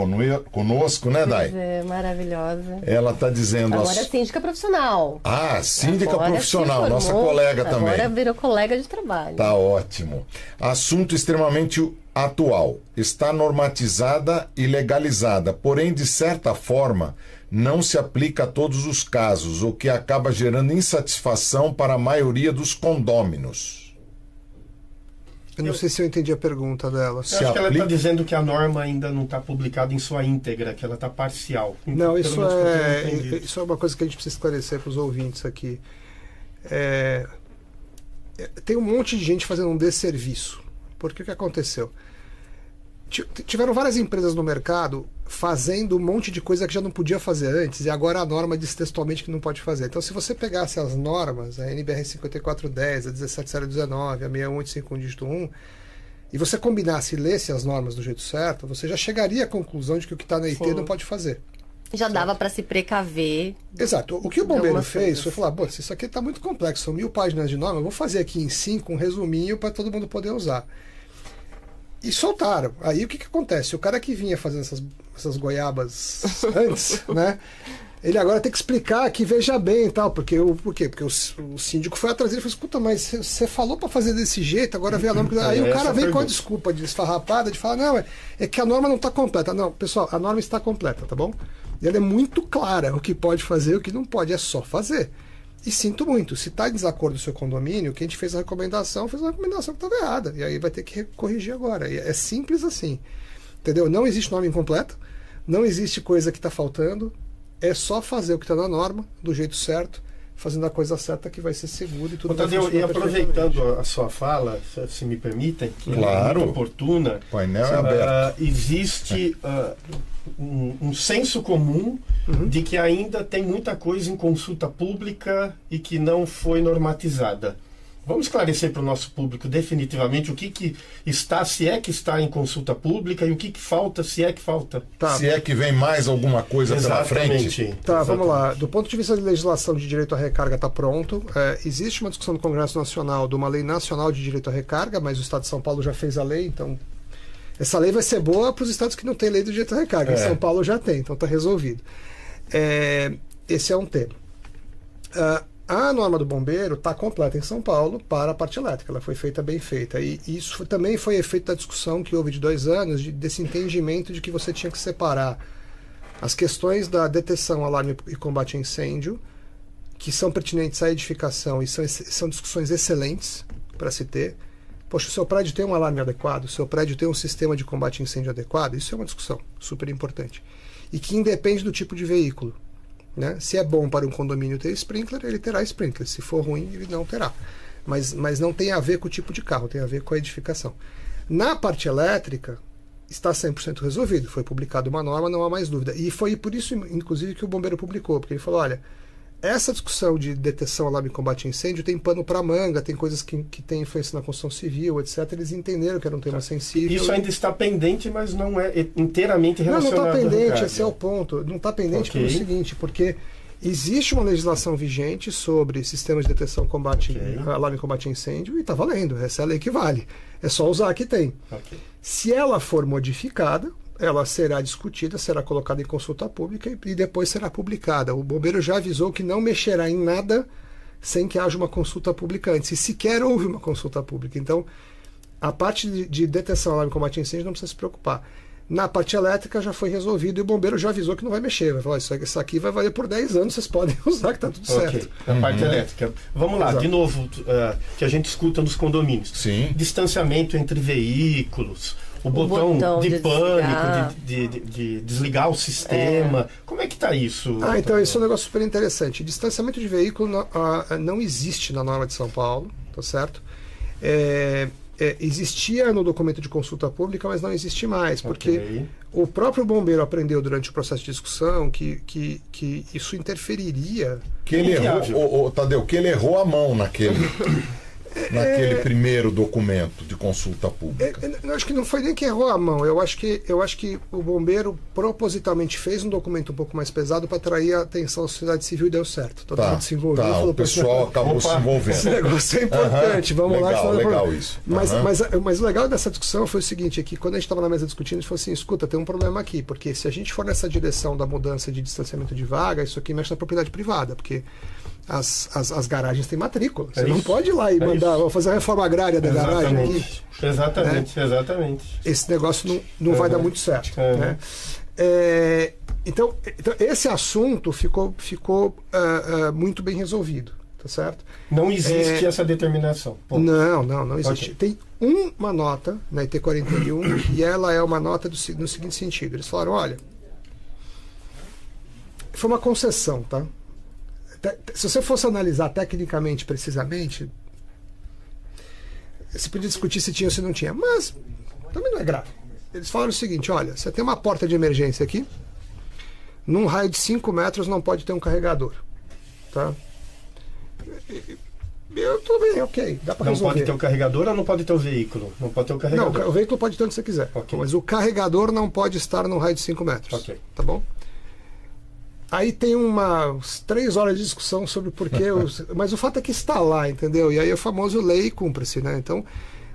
conosco, né, Dai? É, maravilhosa. Ela está dizendo... Agora é síndica profissional. Ah, síndica Agora profissional, se formou, nossa colega também. Agora virou colega de trabalho. Tá ótimo. Assunto extremamente atual. Está normatizada e legalizada, porém, de certa forma, não se aplica a todos os casos, o que acaba gerando insatisfação para a maioria dos condôminos. Eu não sei se eu entendi a pergunta dela. Eu acho que ela está dizendo que a norma ainda não está publicada em sua íntegra, que ela está parcial. Não, Pelo isso menos que eu tenho é, entendido. isso é uma coisa que a gente precisa esclarecer para os ouvintes aqui. Tem um monte de gente fazendo um desserviço. Porque o que aconteceu? Tiveram várias empresas no mercado fazendo um monte de coisa que já não podia fazer antes, e agora a norma diz textualmente que não pode fazer. Então, se você pegasse as normas, a NBR 5410, a 17019, a 61851 dígito 1, e você combinasse e lesse as normas do jeito certo, você já chegaria à conclusão de que o que está na IT não pode fazer. Já dava para se precaver. Exato. O que o bombeiro Algumas fez coisas. foi falar, pô, isso aqui está muito complexo, são 1000 páginas de norma, eu vou fazer aqui em 5 um resuminho para todo mundo poder usar. E soltaram. Aí o que acontece? O cara que vinha fazendo essas goiabas antes, né? Ele agora tem que explicar que veja bem e tal. Por quê? Porque o síndico foi atrás dele e falou: escuta, mas você falou para fazer desse jeito, agora vem a norma. Aí o cara vem com a desculpa de esfarrapada, de falar: não, é que a norma não está completa. Não, pessoal, a norma está completa, tá bom? E ela é muito clara o que pode fazer e o que não pode, é só fazer. E sinto muito, se está em desacordo com o seu condomínio, quem te fez a recomendação fez uma recomendação que estava errada. E aí vai ter que corrigir agora. E é simples assim. Entendeu? Não existe norma incompleta, não existe coisa que está faltando. É só fazer o que está na norma, do jeito certo, fazendo a coisa certa que vai ser seguro e tudo vai Tadeu, funcionar e aproveitando a sua fala, se me permitem, que claro, é muito oportuna, o painel é aberto. Existe um senso comum de que ainda tem muita coisa em consulta pública e que não foi normatizada. Vamos esclarecer para o nosso público definitivamente o que está, se é que está em consulta pública, e o que falta, se é que falta. Tá. Se é que vem mais alguma coisa pela frente. Tá, vamos lá. Do ponto de vista de legislação de direito à recarga está pronto. Existe uma discussão no Congresso Nacional de uma lei nacional de direito à recarga, mas o Estado de São Paulo já fez a lei, então essa lei vai ser boa para os estados que não têm lei do direito à recarga. Em São Paulo já tem, então está resolvido. Esse é um tema. A norma do bombeiro está completa em São Paulo para a parte elétrica. Ela foi feita bem feita. E isso também foi efeito da discussão que houve de 2 anos, desse entendimento de que você tinha que separar as questões da detecção, alarme e combate a incêndio, que são pertinentes à edificação e são discussões excelentes para se ter. Poxa, o seu prédio tem um alarme adequado, o seu prédio tem um sistema de combate a incêndio adequado, isso é uma discussão super importante. E que independe do tipo de veículo. Né? Se é bom para um condomínio ter sprinkler, ele terá sprinkler. Se for ruim, ele não terá. Mas não tem a ver com o tipo de carro, tem a ver com a edificação. Na parte elétrica, está 100% resolvido. Foi publicada uma norma, não há mais dúvida. E foi por isso, inclusive, que o bombeiro publicou. Porque ele falou, olha, essa discussão de detecção, alarme e combate a incêndio tem pano para manga, tem coisas que têm influência na construção civil, etc. Eles entenderam que era um tema sensível. Isso ainda está pendente, mas não é inteiramente relacionado. Não está pendente, esse é o ponto. Não está pendente pelo seguinte, porque existe uma legislação vigente sobre sistemas de detecção, combate, alarme e combate a incêndio, e está valendo. Essa é a lei que vale. É só usar a que tem. Se ela for modificada, ela será discutida, será colocada em consulta pública e depois será publicada. O bombeiro já avisou que não mexerá em nada sem que haja uma consulta pública antes. E sequer houve uma consulta pública. Então, a parte de detecção, alarme e combate a incêndio não precisa se preocupar. Na parte elétrica já foi resolvido e o bombeiro já avisou que não vai mexer. Vai falar, isso aqui vai valer por 10 anos, vocês podem usar, que está tudo certo. Na parte elétrica. Vamos lá, de novo, que a gente escuta nos condomínios. Sim. Distanciamento entre veículos, o botão de pânico, de desligar o sistema. Como é que está isso? Então isso é um negócio super interessante. Distanciamento de veículo não existe na norma de São Paulo, tá certo? Existia no documento de consulta pública, mas não existe mais, porque O próprio bombeiro aprendeu durante o processo de discussão que isso interferiria. Que ele errou, Tadeu, que ele errou a mão naquele primeiro documento de consulta pública. Eu acho que não foi nem que errou a mão. Eu acho que o bombeiro propositalmente fez um documento um pouco mais pesado para atrair a atenção da sociedade civil e deu certo. Todo mundo se envolveu. O pessoal acabou se envolvendo. Esse negócio é importante. Vamos legal, lá. Legal isso. Mas o legal dessa discussão foi o seguinte, é que quando a gente estava na mesa discutindo, a gente falou assim, escuta, tem um problema aqui, porque se a gente for nessa direção da mudança de distanciamento de vaga, isso aqui mexe na propriedade privada, porque as garagens têm matrícula. Você não pode ir lá e mandar, vou fazer a reforma agrária da garagem aqui. Exatamente. Esse negócio não vai dar muito certo. Né? Então, esse assunto ficou muito bem resolvido. Tá certo? Não existe essa determinação. Não existe. Okay. Tem uma nota na IT 41 e ela é uma nota no seguinte sentido. Eles falaram, olha, foi uma concessão, tá? Se você fosse analisar tecnicamente, precisamente, você podia discutir se tinha ou se não tinha, mas também não é grave. Eles falaram o seguinte, olha, você tem uma porta de emergência aqui, num raio de 5 metros não pode ter um carregador, tá? Tudo bem, ok, dá para resolver. Não pode ter o carregador ou não pode ter o veículo? Não pode ter o carregador. Não, o veículo pode ter onde você quiser, okay. Mas o carregador não pode estar num raio de 5 metros, okay. Tá bom? Aí tem umas 3 horas de discussão sobre porquê, mas o fato é que está lá, entendeu? E aí é o famoso lei e cumpre-se, né? Então,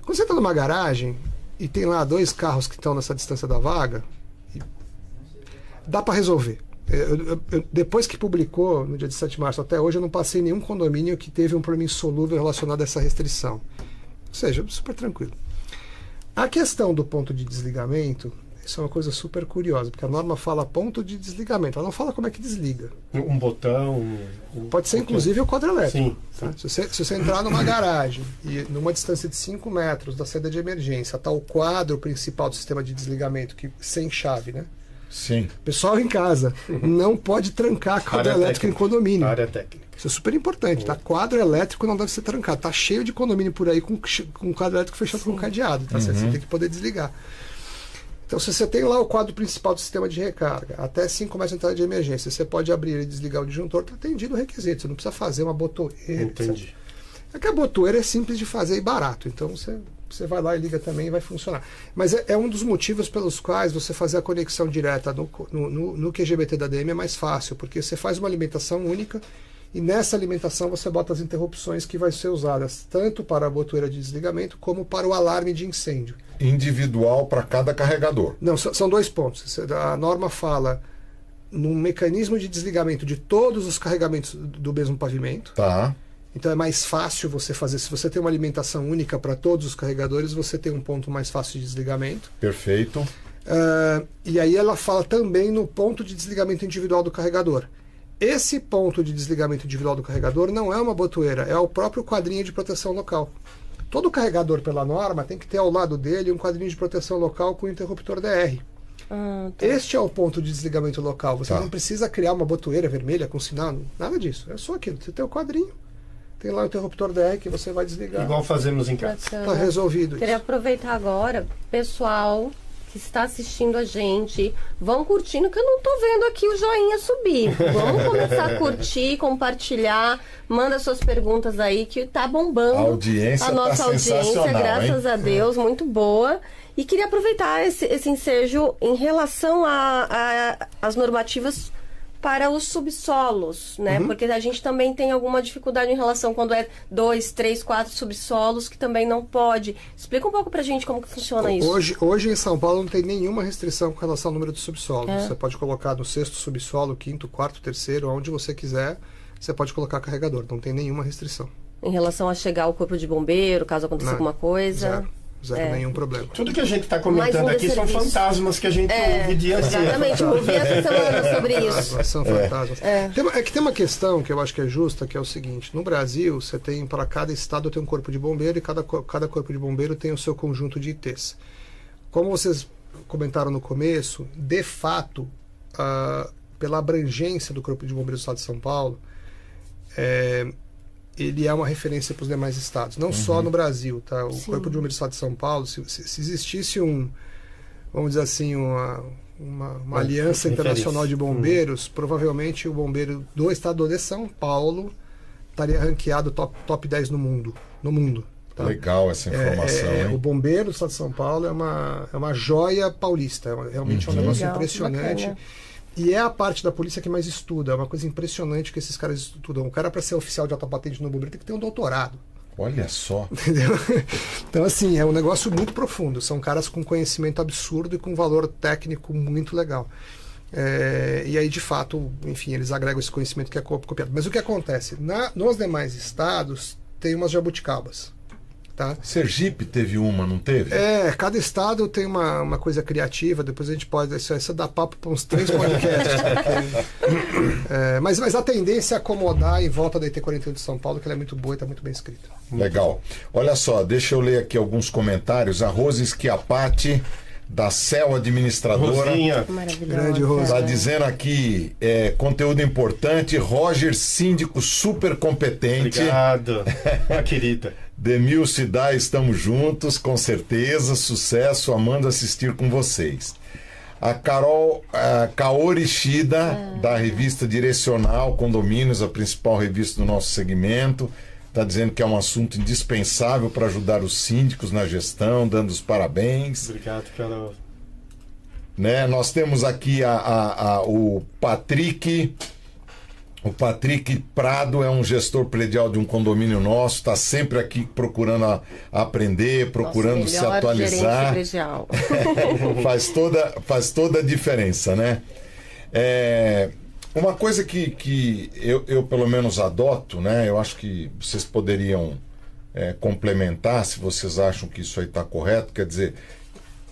quando você está numa garagem e tem lá 2 carros que estão nessa distância da vaga, dá para resolver. Depois que publicou, no dia 17 de março até hoje, eu não passei nenhum condomínio que teve um problema insolúvel relacionado a essa restrição. Ou seja, super tranquilo. A questão do ponto de desligamento, isso é uma coisa super curiosa, porque a norma fala ponto de desligamento, ela não fala como é que desliga. Um botão... Pode ser inclusive o quadro elétrico. Sim. Tá? Se você entrar numa garagem e numa distância de 5 metros da saída de emergência está o quadro principal do sistema de desligamento, sem chave, né? Sim. Pessoal em casa, não pode trancar quadro elétrico em condomínio. Área técnica. Isso é super importante, tá? Quadro elétrico não deve ser trancado. Tá cheio de condomínio por aí com quadro elétrico fechado com cadeado, tá? Você tem que poder desligar. Então, se você tem lá o quadro principal do sistema de recarga, até 5 metros de entrada de emergência, você pode abrir e desligar o disjuntor, está atendido o requisito. Você não precisa fazer uma botoeira. Entendi. É que a botoeira é simples de fazer e barato. Então, você vai lá e liga também e vai funcionar. Mas é um dos motivos pelos quais você fazer a conexão direta no QGBT da DM é mais fácil, porque você faz uma alimentação única e nessa alimentação você bota as interrupções que vai ser usadas tanto para a botoeira de desligamento como para o alarme de incêndio. Individual para cada carregador. Não, são 2 pontos. A norma fala num mecanismo de desligamento de todos os carregamentos do mesmo pavimento. Tá. Então é mais fácil você fazer. Se você tem uma alimentação única para todos os carregadores, você tem um ponto mais fácil de desligamento. Perfeito. E aí ela fala também no ponto de desligamento individual do carregador. Esse ponto de desligamento individual do carregador não é uma botoeira, é o próprio quadrinho de proteção local. Todo carregador, pela norma, tem que ter ao lado dele um quadrinho de proteção local com interruptor DR. Tá. Este é o ponto de desligamento local. Você não precisa criar uma botoeira vermelha com sinal, nada disso. É só aquilo. Você tem o quadrinho, tem lá o interruptor DR que você vai desligar. Igual fazemos em casa. Está resolvido. Queria aproveitar agora, pessoal que está assistindo a gente, vão curtindo, que eu não tô vendo aqui o joinha subir. Vamos começar a curtir, compartilhar, manda suas perguntas aí, que tá bombando. A nossa audiência, graças a Deus, muito boa. E queria aproveitar esse ensejo em relação às normativas para os subsolos, né? Porque a gente também tem alguma dificuldade em relação quando é 2, 3, 4 subsolos que também não pode. Explica um pouco pra gente como que funciona isso. Hoje em São Paulo não tem nenhuma restrição com relação ao número de subsolos. Você pode colocar no 6º subsolo, 5º, 4º, 3º, onde você quiser, você pode colocar carregador. Não tem nenhuma restrição. Em relação a chegar ao corpo de bombeiro, caso aconteça alguma coisa... Zero nenhum problema. Tudo que a gente está comentando aqui são fantasmas que a gente ouve dia a dia. Exatamente, eu ouvi essa semana sobre isso. São fantasmas. É que tem uma questão que eu acho que é justa, que é o seguinte: no Brasil, você tem, para cada estado tem um corpo de bombeiro e cada corpo de bombeiro tem o seu conjunto de ITs. Como vocês comentaram no começo, de fato, pela abrangência do corpo de bombeiro do estado de São Paulo, ele é uma referência para os demais estados, não só no Brasil, tá? O Corpo de Bombeiros do Estado de São Paulo, se existisse vamos dizer assim, uma aliança internacional de bombeiros, provavelmente o bombeiro do estado de São Paulo estaria ranqueado top 10 no mundo. Tá? Legal essa informação. O bombeiro do estado de São Paulo é uma joia paulista. Realmente é um negócio impressionante. Bacana. E é a parte da polícia que mais estuda. É uma coisa impressionante que esses caras estudam. O cara, para ser oficial de alta patente no bombeiro, tem que ter um doutorado. Olha só. Entendeu? Então, assim, é um negócio muito profundo. São caras com conhecimento absurdo e com valor técnico muito legal. E aí, de fato, enfim, eles agregam esse conhecimento que é copiado. Mas o que acontece? Nos demais estados, tem umas jabuticabas. Tá? Sergipe teve uma, não teve? Cada estado tem uma coisa criativa. Depois a gente pode... Isso dá papo para uns 3 podcasts. Mas a tendência é acomodar em volta da IT-41 de São Paulo, que ela é muito boa e está muito bem escrita. Legal. Olha só, deixa eu ler aqui alguns comentários. A Rose Schiapati, da CEL Administradora, Maravilhosa. está dizendo aqui, conteúdo importante, Roger, síndico super competente. Obrigado, querida. Demil Cidai, estamos juntos, com certeza, sucesso, amando assistir com vocês. A Kaori Shida, da revista Direcional Condomínios, a principal revista do nosso segmento, está dizendo que é um assunto indispensável para ajudar os síndicos na gestão, dando os parabéns. Obrigado, Carol. Né? Nós temos aqui o Patrick. O Patrick Prado é um gestor predial de um condomínio nosso, está sempre aqui procurando aprender, procurando se atualizar. Faz toda a diferença, né? Uma coisa que eu pelo menos adoto, né? Eu acho que vocês poderiam complementar, se vocês acham que isso aí está correto. Quer dizer,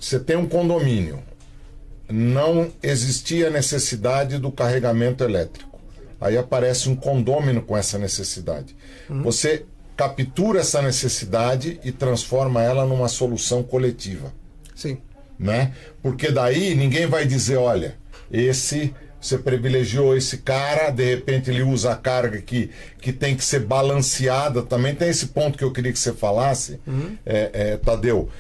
você tem um condomínio, não existia necessidade do carregamento elétrico. Aí aparece um condômino com essa necessidade. Você captura essa necessidade e transforma ela numa solução coletiva. Sim. Né? Porque daí ninguém vai dizer, olha, você privilegiou esse cara, de repente ele usa a carga que tem que ser balanceada. Também tem esse ponto que eu queria que você falasse, Tadeu,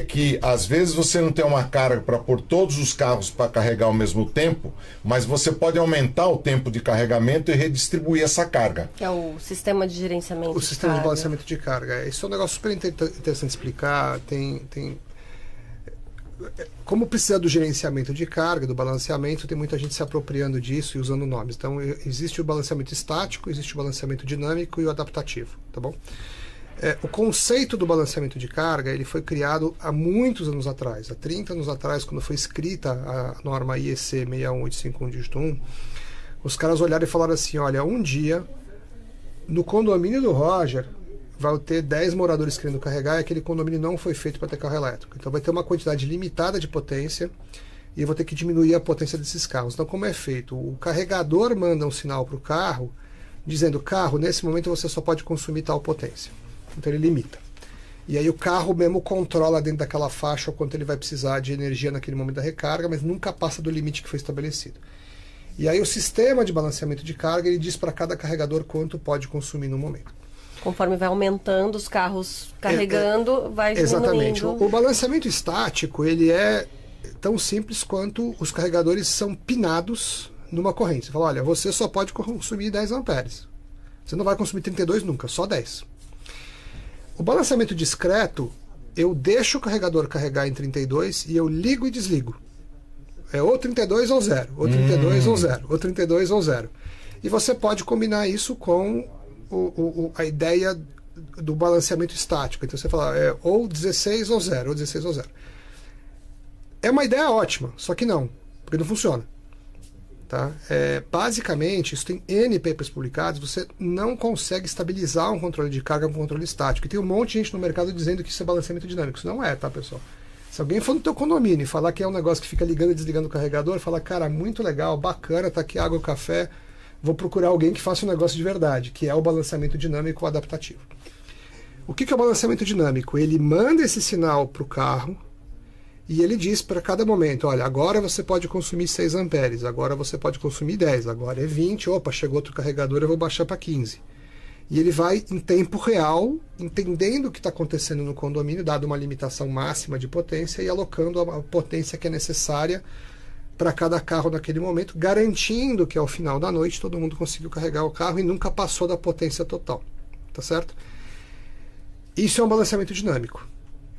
que às vezes você não tem uma carga para pôr todos os carros para carregar ao mesmo tempo, mas você pode aumentar o tempo de carregamento e redistribuir essa carga. Que é o sistema de gerenciamento O sistema de balanceamento de carga. Isso é um negócio super interessante de explicar. Como precisa do gerenciamento de carga, do balanceamento, tem muita gente se apropriando disso e usando nomes. Então, existe o balanceamento estático, existe o balanceamento dinâmico e o adaptativo, tá bom? O conceito do balanceamento de carga, ele foi criado há muitos anos atrás, há 30 anos atrás, quando foi escrita a norma IEC 61851 dígito 1, os caras olharam e falaram assim, olha, um dia, no condomínio do Roger, vai ter 10 moradores querendo carregar e aquele condomínio não foi feito para ter carro elétrico. Então vai ter uma quantidade limitada de potência e eu vou ter que diminuir a potência desses carros. Então como é feito? O carregador manda um sinal para o carro dizendo, carro, nesse momento você só pode consumir tal potência. Então ele limita. E aí o carro mesmo controla dentro daquela faixa o quanto ele vai precisar de energia naquele momento da recarga, mas nunca passa do limite que foi estabelecido. E aí o sistema de balanceamento de carga, ele diz para cada carregador quanto pode consumir no momento. Conforme vai aumentando os carros carregando, vai diminuindo. Exatamente. O balanceamento estático, ele é tão simples quanto os carregadores são pinados numa corrente. Você fala, olha, você só pode consumir 10 amperes. Você não vai consumir 32 nunca, só 10. O balanceamento discreto, eu deixo o carregador carregar em 32 e eu ligo e desligo. É ou 32 ou 0, ou 32 ou 0, ou 32 ou 0. E você pode combinar isso com a ideia do balanceamento estático. Então você fala, ou 16 ou 0, ou 16 ou 0. É uma ideia ótima, só que não, porque não funciona. Tá? Basicamente, isso tem N papers publicados, você não consegue estabilizar um controle de carga com um controle estático. E tem um monte de gente no mercado dizendo que isso é balanceamento dinâmico. Isso não é, tá, pessoal? Se alguém for no teu condomínio e falar que é um negócio que fica ligando e desligando o carregador, fala, cara, muito legal, bacana, tá aqui água e café, vou procurar alguém que faça um negócio de verdade, que é o balanceamento dinâmico adaptativo. O que é o balanceamento dinâmico? Ele manda esse sinal para o carro e ele diz para cada momento, olha, agora você pode consumir 6 amperes, agora você pode consumir 10, agora é 20, opa, chegou outro carregador, eu vou baixar para 15. E ele vai, em tempo real, entendendo o que está acontecendo no condomínio, dado uma limitação máxima de potência, e alocando a potência que é necessária para cada carro naquele momento, garantindo que ao final da noite todo mundo conseguiu carregar o carro e nunca passou da potência total. Tá certo? Isso é um balanceamento dinâmico.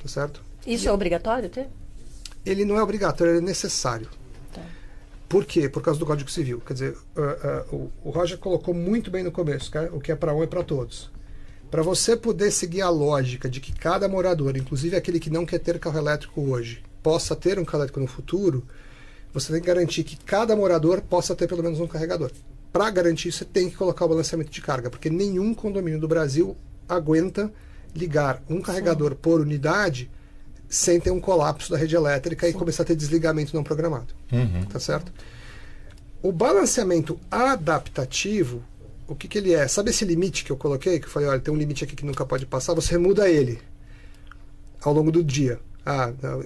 Tá certo? Isso é obrigatório ter? Ele não é obrigatório, ele é necessário. Tá. Por quê? Por causa do Código Civil. Quer dizer, o Roger colocou muito bem no começo, o que é para um é para todos. Para você poder seguir a lógica de que cada morador, inclusive aquele que não quer ter carro elétrico hoje, possa ter um carro elétrico no futuro, você tem que garantir que cada morador possa ter pelo menos um carregador. Para garantir isso, você tem que colocar o balanceamento de carga, porque nenhum condomínio do Brasil aguenta ligar um carregador por unidade sem ter um colapso da rede elétrica e começar a ter desligamento não programado. Tá certo? O balanceamento adaptativo, o que ele é? Sabe esse limite que eu coloquei? Que eu falei, olha, tem um limite aqui que nunca pode passar, você muda ele ao longo do dia.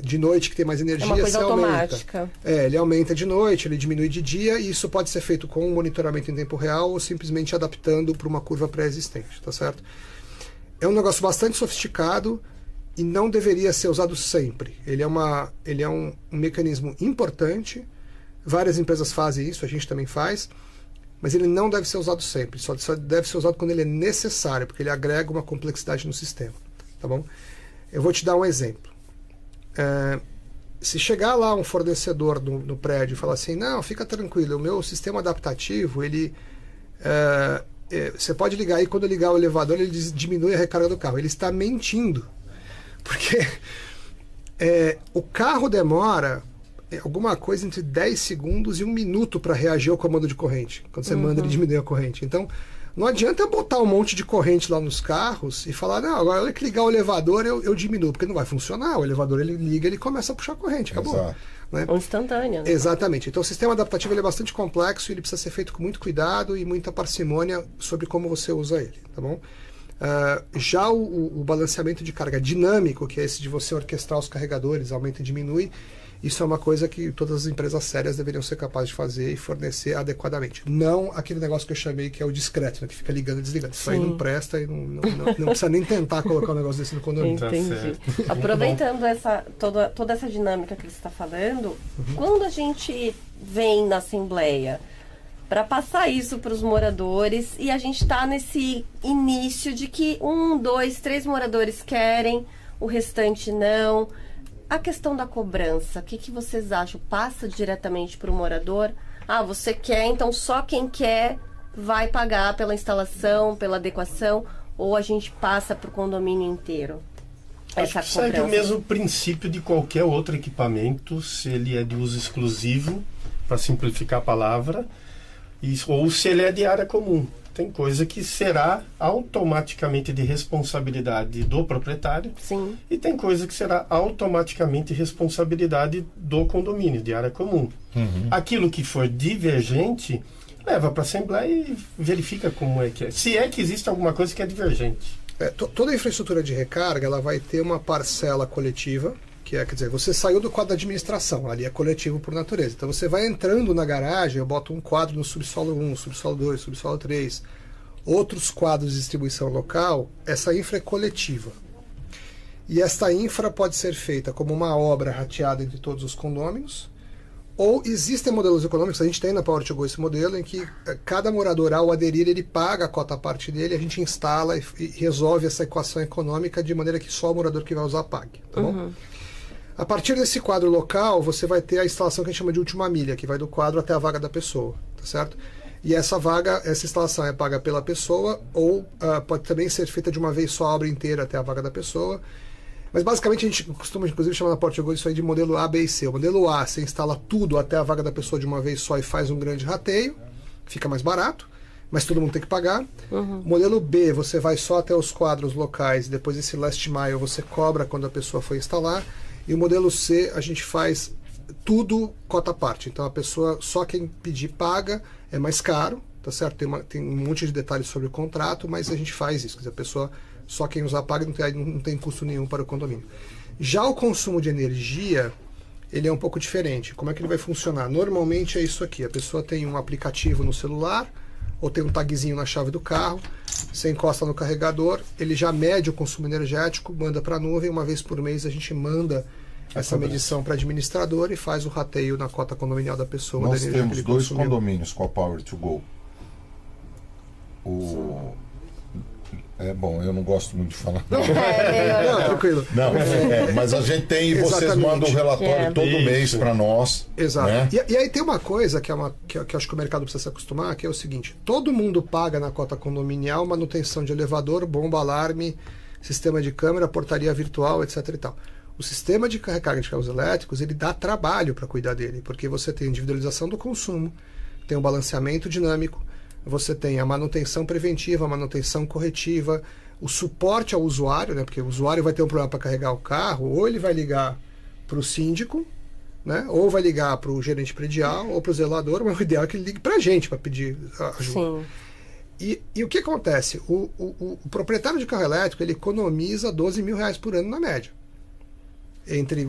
De noite que tem mais energia, é uma coisa você automática. Aumenta. Ele aumenta de noite, ele diminui de dia, e isso pode ser feito com um monitoramento em tempo real ou simplesmente adaptando para uma curva pré-existente, tá certo? É um negócio bastante sofisticado e não deveria ser usado sempre. Ele é um mecanismo importante, várias empresas fazem isso, a gente também faz, mas ele não deve ser usado sempre, só deve ser usado quando ele é necessário, porque ele agrega uma complexidade no sistema, tá bom? Eu vou te dar um exemplo. Se chegar lá um fornecedor no prédio e falar assim, não, fica tranquilo, o meu sistema adaptativo, ele... você pode ligar aí, quando ligar o elevador, ele diminui a recarga do carro. Ele está mentindo. Porque o carro demora alguma coisa entre 10 segundos e 1 minuto para reagir ao comando de corrente. Quando você manda ele diminuir a corrente. Então, não adianta botar um monte de corrente lá nos carros e falar, não, agora hora que ligar o elevador eu diminuo, porque não vai funcionar. O elevador ele liga, ele começa a puxar a corrente, acabou. Né? Um instantâneo. Né? Exatamente. Então o sistema adaptativo ele é bastante complexo e ele precisa ser feito com muito cuidado e muita parcimônia sobre como você usa ele, tá bom? Já o balanceamento de carga dinâmico, que é esse de você orquestrar os carregadores, aumenta e diminui, isso é uma coisa que todas as empresas sérias deveriam ser capazes de fazer e fornecer adequadamente. Não aquele negócio que eu chamei que é o discreto, né, que fica ligando e desligando. Isso aí não presta e não precisa nem tentar colocar um negócio desse no condomínio. Entendi. Aproveitando toda essa dinâmica que você está falando, quando a gente vem na Assembleia para passar isso para os moradores e a gente está nesse início de que 1, 2, 3 moradores querem, o restante não... A questão da cobrança, o que vocês acham? Passa diretamente para o morador? Você quer, então só quem quer vai pagar pela instalação, pela adequação, ou a gente passa para o condomínio inteiro? Acho que segue o mesmo princípio de qualquer outro equipamento, se ele é de uso exclusivo, para simplificar a palavra, ou se ele é de área comum. Tem coisa que será automaticamente de responsabilidade do proprietário. Sim. E tem coisa que será automaticamente responsabilidade do condomínio, de área comum. Aquilo que for divergente, leva para a Assembleia e verifica como é que é. Se é que existe alguma coisa que é divergente. Toda a infraestrutura de recarga ela vai ter uma parcela coletiva, que é, quer dizer, você saiu do quadro da administração, ali é coletivo por natureza. Então você vai entrando na garagem, eu boto um quadro no subsolo 1, subsolo 2, subsolo 3, outros quadros de distribuição local, essa infra é coletiva. E esta infra pode ser feita como uma obra rateada entre todos os condôminos, ou existem modelos econômicos, a gente tem na Power to Go esse modelo, em que cada morador, ao aderir, ele paga a cota à parte dele, a gente instala e resolve essa equação econômica de maneira que só o morador que vai usar pague, tá bom? A partir desse quadro local, você vai ter a instalação que a gente chama de última milha, que vai do quadro até a vaga da pessoa, tá certo? E essa instalação é paga pela pessoa, ou pode também ser feita de uma vez só a obra inteira até a vaga da pessoa. Mas basicamente a gente costuma, inclusive, chamar na Power to Go isso aí de modelo A, B e C. O modelo A, você instala tudo até a vaga da pessoa de uma vez só e faz um grande rateio, fica mais barato, mas todo mundo tem que pagar. Modelo B, você vai só até os quadros locais, depois esse last mile você cobra quando a pessoa for instalar. E o modelo C, a gente faz tudo cota à parte. Então a pessoa, só quem pedir paga, é mais caro, tá certo? Tem um monte de detalhes sobre o contrato, mas a gente faz isso. Quer dizer, a pessoa, só quem usar paga, não tem custo nenhum para o condomínio. Já o consumo de energia, ele é um pouco diferente. Como é que ele vai funcionar? Normalmente é isso aqui. A pessoa tem um aplicativo no celular, ou tem um tagzinho na chave do carro, você encosta no carregador, ele já mede o consumo energético, manda para a nuvem, uma vez por mês a gente manda essa medição para administrador e faz o rateio na cota condominial da pessoa. Nós da energia temos que ele 2 consumiu. condomínios com a Power to Go. É bom, eu não gosto muito de falar. Não, tranquilo. Não, mas a gente tem e vocês Exatamente. mandam um relatório todo Isso. mês para nós. Exato. Né? E aí tem uma coisa que eu acho que o mercado precisa se acostumar, que é o seguinte: todo mundo paga na cota condominial manutenção de elevador, bomba, alarme, sistema de câmera, portaria virtual, etc. e tal. O sistema de recarga de carros elétricos, ele dá trabalho para cuidar dele, porque você tem individualização do consumo, tem o balanceamento dinâmico, você tem a manutenção preventiva, a manutenção corretiva, o suporte ao usuário, né? Porque o usuário vai ter um problema para carregar o carro, ou ele vai ligar para o síndico, né? Ou vai ligar para o gerente predial, ou para o zelador, mas o ideal é que ele ligue para a gente para pedir ajuda. Sim. E o que acontece? O proprietário de carro elétrico, ele economiza R$12.000 por ano na média. Entre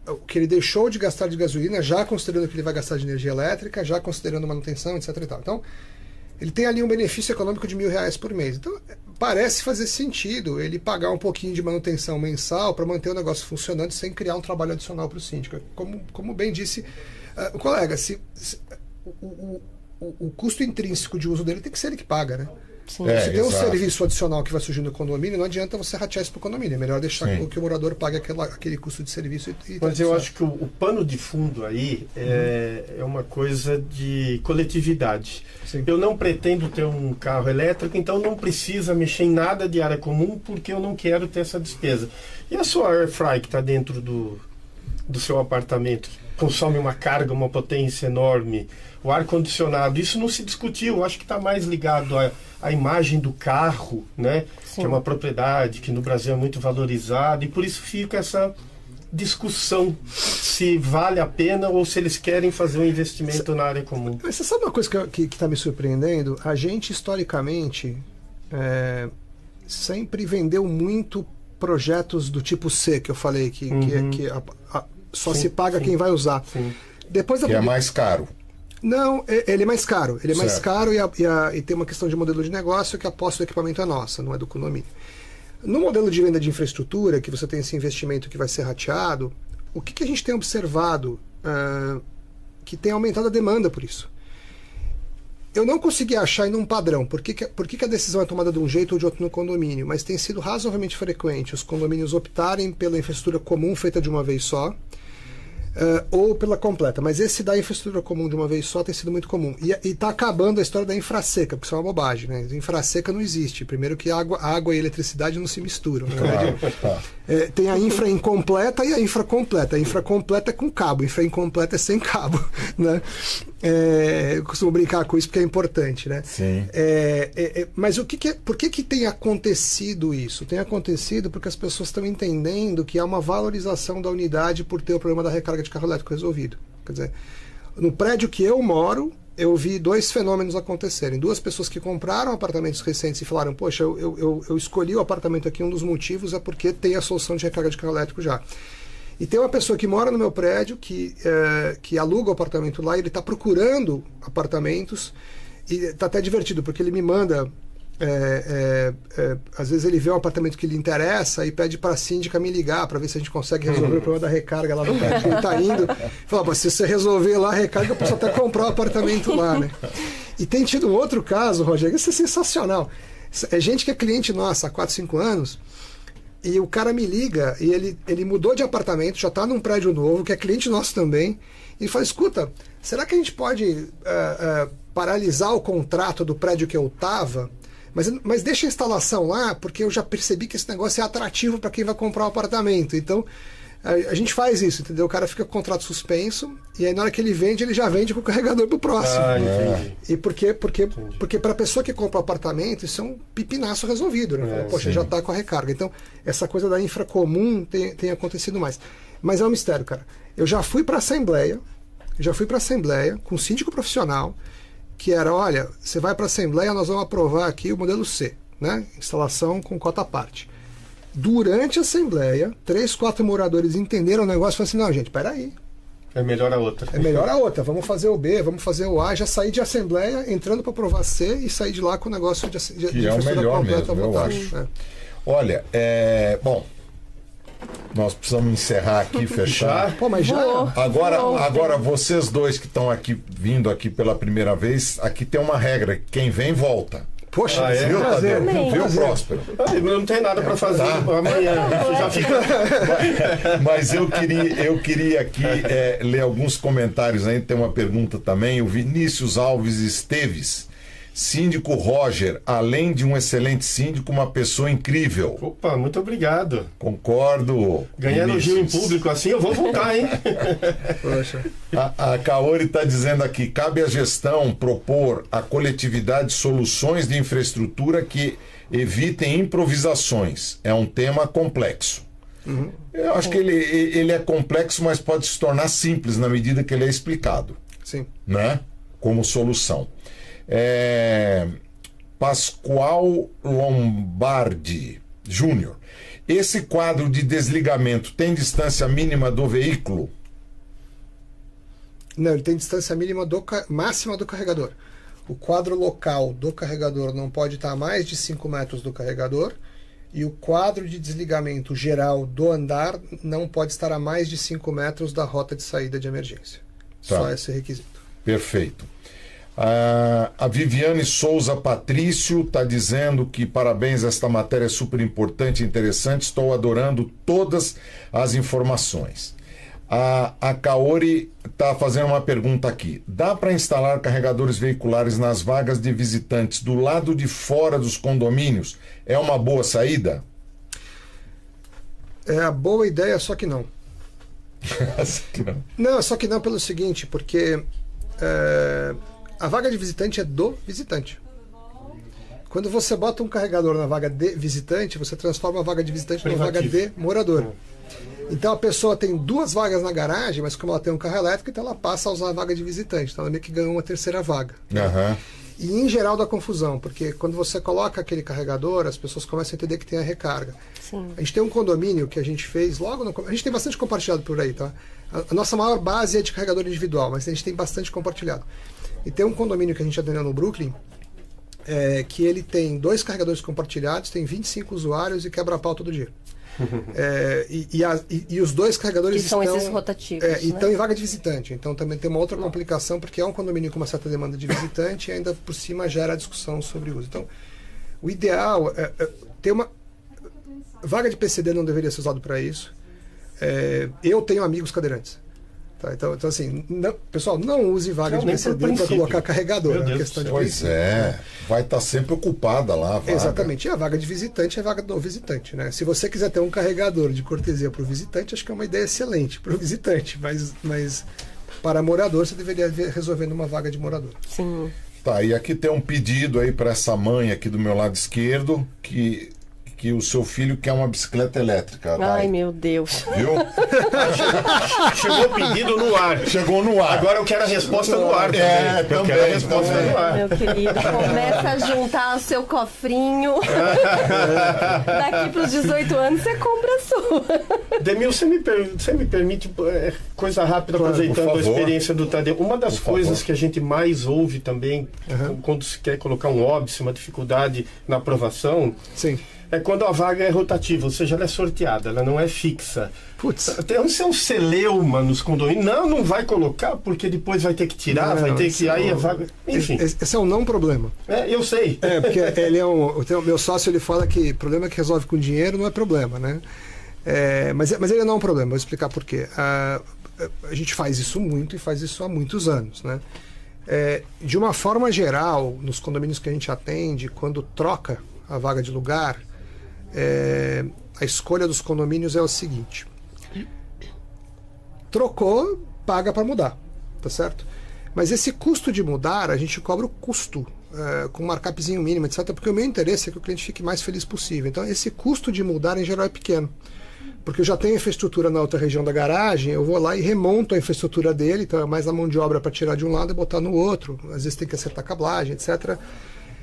o que ele deixou de gastar de gasolina, já considerando que ele vai gastar de energia elétrica, já considerando manutenção, etc. e tal. Então, ele tem ali um benefício econômico de R$1.000 por mês. Então, parece fazer sentido ele pagar um pouquinho de manutenção mensal para manter o negócio funcionando sem criar um trabalho adicional para o síndico. Como bem disse o colega, o custo intrínseco de uso dele tem que ser ele que paga, né? Sim. Se tem um exato. serviço adicional que vai surgir no condomínio, não adianta você ratear isso para o condomínio. É melhor deixar que o morador pague aquele custo de serviço. Mas eu acho que o pano de fundo aí é uma coisa de coletividade. Sim. Eu não pretendo ter um carro elétrico, então não precisa mexer em nada de área comum, porque eu não quero ter essa despesa. E a sua air fry que está dentro do seu apartamento, que consome uma carga, uma potência enorme, o ar-condicionado, isso não se discutiu. Eu acho que está mais ligado à imagem do carro, né? Sim. Que é uma propriedade que no Brasil é muito valorizada, e por isso fica essa discussão se vale a pena ou se eles querem fazer um investimento na área comum. Mas você sabe uma coisa que está me surpreendendo? A gente, historicamente, sempre vendeu muito projetos do tipo C, que eu falei, que só Sim, se paga sim. quem vai usar. Sim. Depois da Que é mais caro. Não, ele é mais caro. Ele é mais Certo. caro e tem uma questão de modelo de negócio que a posse do equipamento é nossa, não é do condomínio. No modelo de venda de infraestrutura, que você tem esse investimento que vai ser rateado, o que a gente tem observado que tem aumentado a demanda por isso? Eu não consegui achar ainda um padrão. Por que a decisão é tomada de um jeito ou de outro no condomínio? Mas tem sido razoavelmente frequente os condomínios optarem pela infraestrutura comum feita de uma vez só, ou pela completa. Mas esse da infraestrutura comum de uma vez só tem sido muito comum. E está acabando a história da infraseca, porque isso é uma bobagem, né? Infraseca não existe. Primeiro que água e eletricidade não se misturam. Na verdade, tem a infra incompleta e a infra completa. A infra completa é com cabo, a infra incompleta é sem cabo, né? Eu costumo brincar com isso porque é importante, né? Sim. Mas por que tem acontecido isso? Tem acontecido porque as pessoas estão entendendo que há uma valorização da unidade por ter o problema da recarga de carro elétrico resolvido. Quer dizer, no prédio que eu moro, eu vi 2 fenômenos acontecerem. 2 pessoas que compraram apartamentos recentes e falaram: poxa, eu escolhi o apartamento aqui, um dos motivos é porque tem a solução de recarga de carro elétrico já. E tem uma pessoa que mora no meu prédio, que aluga o apartamento lá, e ele está procurando apartamentos, e está até divertido, porque ele me manda, às vezes ele vê um apartamento que lhe interessa e pede para a síndica me ligar, para ver se a gente consegue resolver o problema da recarga lá no prédio que ele está indo. Fala: se você resolver lá a recarga, eu posso até comprar o apartamento lá, né? E tem tido um outro caso, Rogério, isso é sensacional. É gente que é cliente nossa há 4, 5 anos, e o cara me liga, e ele mudou de apartamento, já está num prédio novo, que é cliente nosso também, e fala: escuta, será que a gente pode paralisar o contrato do prédio que eu estava, mas deixa a instalação lá, porque eu já percebi que esse negócio é atrativo para quem vai comprar o apartamento. Então, a gente faz isso, entendeu? O cara fica com o contrato suspenso, e aí na hora que ele vende, ele já vende com o carregador pro próximo. Entendi. E porque para a pessoa que compra o apartamento, isso é um pipinaço resolvido, né? Fala: poxa, sim. já está com a recarga. Então, essa coisa da infra comum tem acontecido mais. Mas é um mistério, cara. Eu já fui para Assembleia com um síndico profissional, que era: olha, você vai para a Assembleia, nós vamos aprovar aqui o modelo C, né? Instalação com cota à parte. Durante a Assembleia, 3, 4 moradores entenderam o negócio e falaram assim: não, gente, peraí. É melhor a outra. É melhor a outra. Vamos fazer o B, vamos fazer o A, já sair de assembleia, entrando para provar C e sair de lá com o negócio de que é o melhor mesmo, eu acho. Olha, bom, nós precisamos encerrar aqui, fechar. Pô, mas já? Agora vocês dois que estão aqui, vindo aqui pela primeira vez, aqui tem uma regra, quem vem, volta. Poxa, viu, prazer. Viu, Próspero? Não tem nada para fazer amanhã. Já fica... Mas eu queria aqui ler alguns comentários aí. Tem uma pergunta também. O Vinícius Alves Esteves. Síndico Roger, além de um excelente síndico, uma pessoa incrível. Opa, muito obrigado. Concordo. Ganhar elogio em público assim, eu vou voltar, hein? Poxa. A Kaori está dizendo aqui, cabe à gestão propor à coletividade soluções de infraestrutura que evitem improvisações. É um tema complexo. Uhum. Eu acho que ele é complexo, mas pode se tornar simples na medida que ele é explicado. Sim. Né? Como solução. Pascoal Lombardi Júnior. Esse quadro de desligamento tem distância mínima do veículo? Não, ele tem distância mínima máxima do carregador. O quadro local do carregador não pode estar a mais de 5 metros do carregador e o quadro de desligamento geral do andar não pode estar a mais de 5 metros da rota de saída de emergência. Tá. Só esse requisito. Perfeito. A Viviane Souza Patrício está dizendo que parabéns, esta matéria é super importante e interessante, estou adorando todas as informações. A Kaori está fazendo uma pergunta aqui. Dá para instalar carregadores veiculares nas vagas de visitantes do lado de fora dos condomínios? É uma boa saída? É a boa ideia, só que não. Não, só que não pelo seguinte, porque a vaga de visitante é do visitante. Quando você bota um carregador na vaga de visitante, você transforma a vaga de visitante numa vaga de morador. Então a pessoa tem 2 vagas na garagem, mas como ela tem um carro elétrico, então ela passa a usar a vaga de visitante. Então ela meio que ganhou uma terceira vaga. Uhum. E em geral dá confusão, porque quando você coloca aquele carregador, as pessoas começam a entender que tem a recarga. Sim. A gente tem um condomínio que a gente fez logo no... A gente tem bastante compartilhado por aí, tá? A nossa maior base é de carregador individual, mas a gente tem bastante compartilhado. E tem um condomínio que a gente atendeu no Brooklyn, que ele tem 2 carregadores compartilhados, tem 25 usuários e quebra pau todo dia. E os 2 carregadores que são estão, esses rotativos, né? estão em vaga de visitante. Então também tem uma outra complicação, porque é um condomínio com uma certa demanda de visitante e ainda por cima gera discussão sobre o uso. Então, o ideal é ter uma... Vaga de PCD não deveria ser usado para isso. Eu tenho amigos cadeirantes. Tá, então assim, pessoal, não use vaga de PCD para colocar carregador. É uma questão de pois vai estar sempre ocupada lá a vaga. Exatamente, e a vaga de visitante é a vaga do visitante, né? Se você quiser ter um carregador de cortesia para o visitante, acho que é uma ideia excelente para o visitante, mas para morador você deveria resolver numa vaga de morador. Sim. Tá, e aqui tem um pedido aí para essa mãe aqui do meu lado esquerdo, que o seu filho quer uma bicicleta elétrica. Ai, meu Deus. Viu? Chegou o pedido no ar. Chegou no ar. Agora eu quero a resposta no ar. Eu quero a resposta no ar. Meu querido, começa a juntar o seu cofrinho. Daqui para os 18 anos você compra a sua. Demil, você me permite coisa rápida, aproveitando a experiência do Tadeu. Uma das coisas que a gente mais ouve também, quando se quer colocar um óbice, uma dificuldade na aprovação, sim, é quando a vaga é rotativa, ou seja, ela é sorteada, ela não é fixa. Putz. Tem um celeuma nos condomínios. Não vai colocar, porque depois vai ter que tirar, vai ter que... Aí a vaga... Enfim. Esse é um não problema. Eu sei. Porque ele o meu sócio, ele fala que problema que resolve com dinheiro não é problema, né? Mas ele não é um problema, vou explicar por quê. A gente faz isso muito e faz isso há muitos anos, né? De uma forma geral, nos condomínios que a gente atende, quando troca a vaga de lugar, a escolha dos condomínios é o seguinte: trocou, paga para mudar, tá certo? Mas esse custo de mudar, a gente cobra o custo com markupzinho mínimo, etc, porque o meu interesse é que o cliente fique mais feliz possível. Então esse custo de mudar em geral é pequeno, porque eu já tenho infraestrutura na outra região da garagem, eu vou lá e remonto a infraestrutura dele, então é mais a mão de obra para tirar de um lado e botar no outro, às vezes tem que acertar cablagem, etc.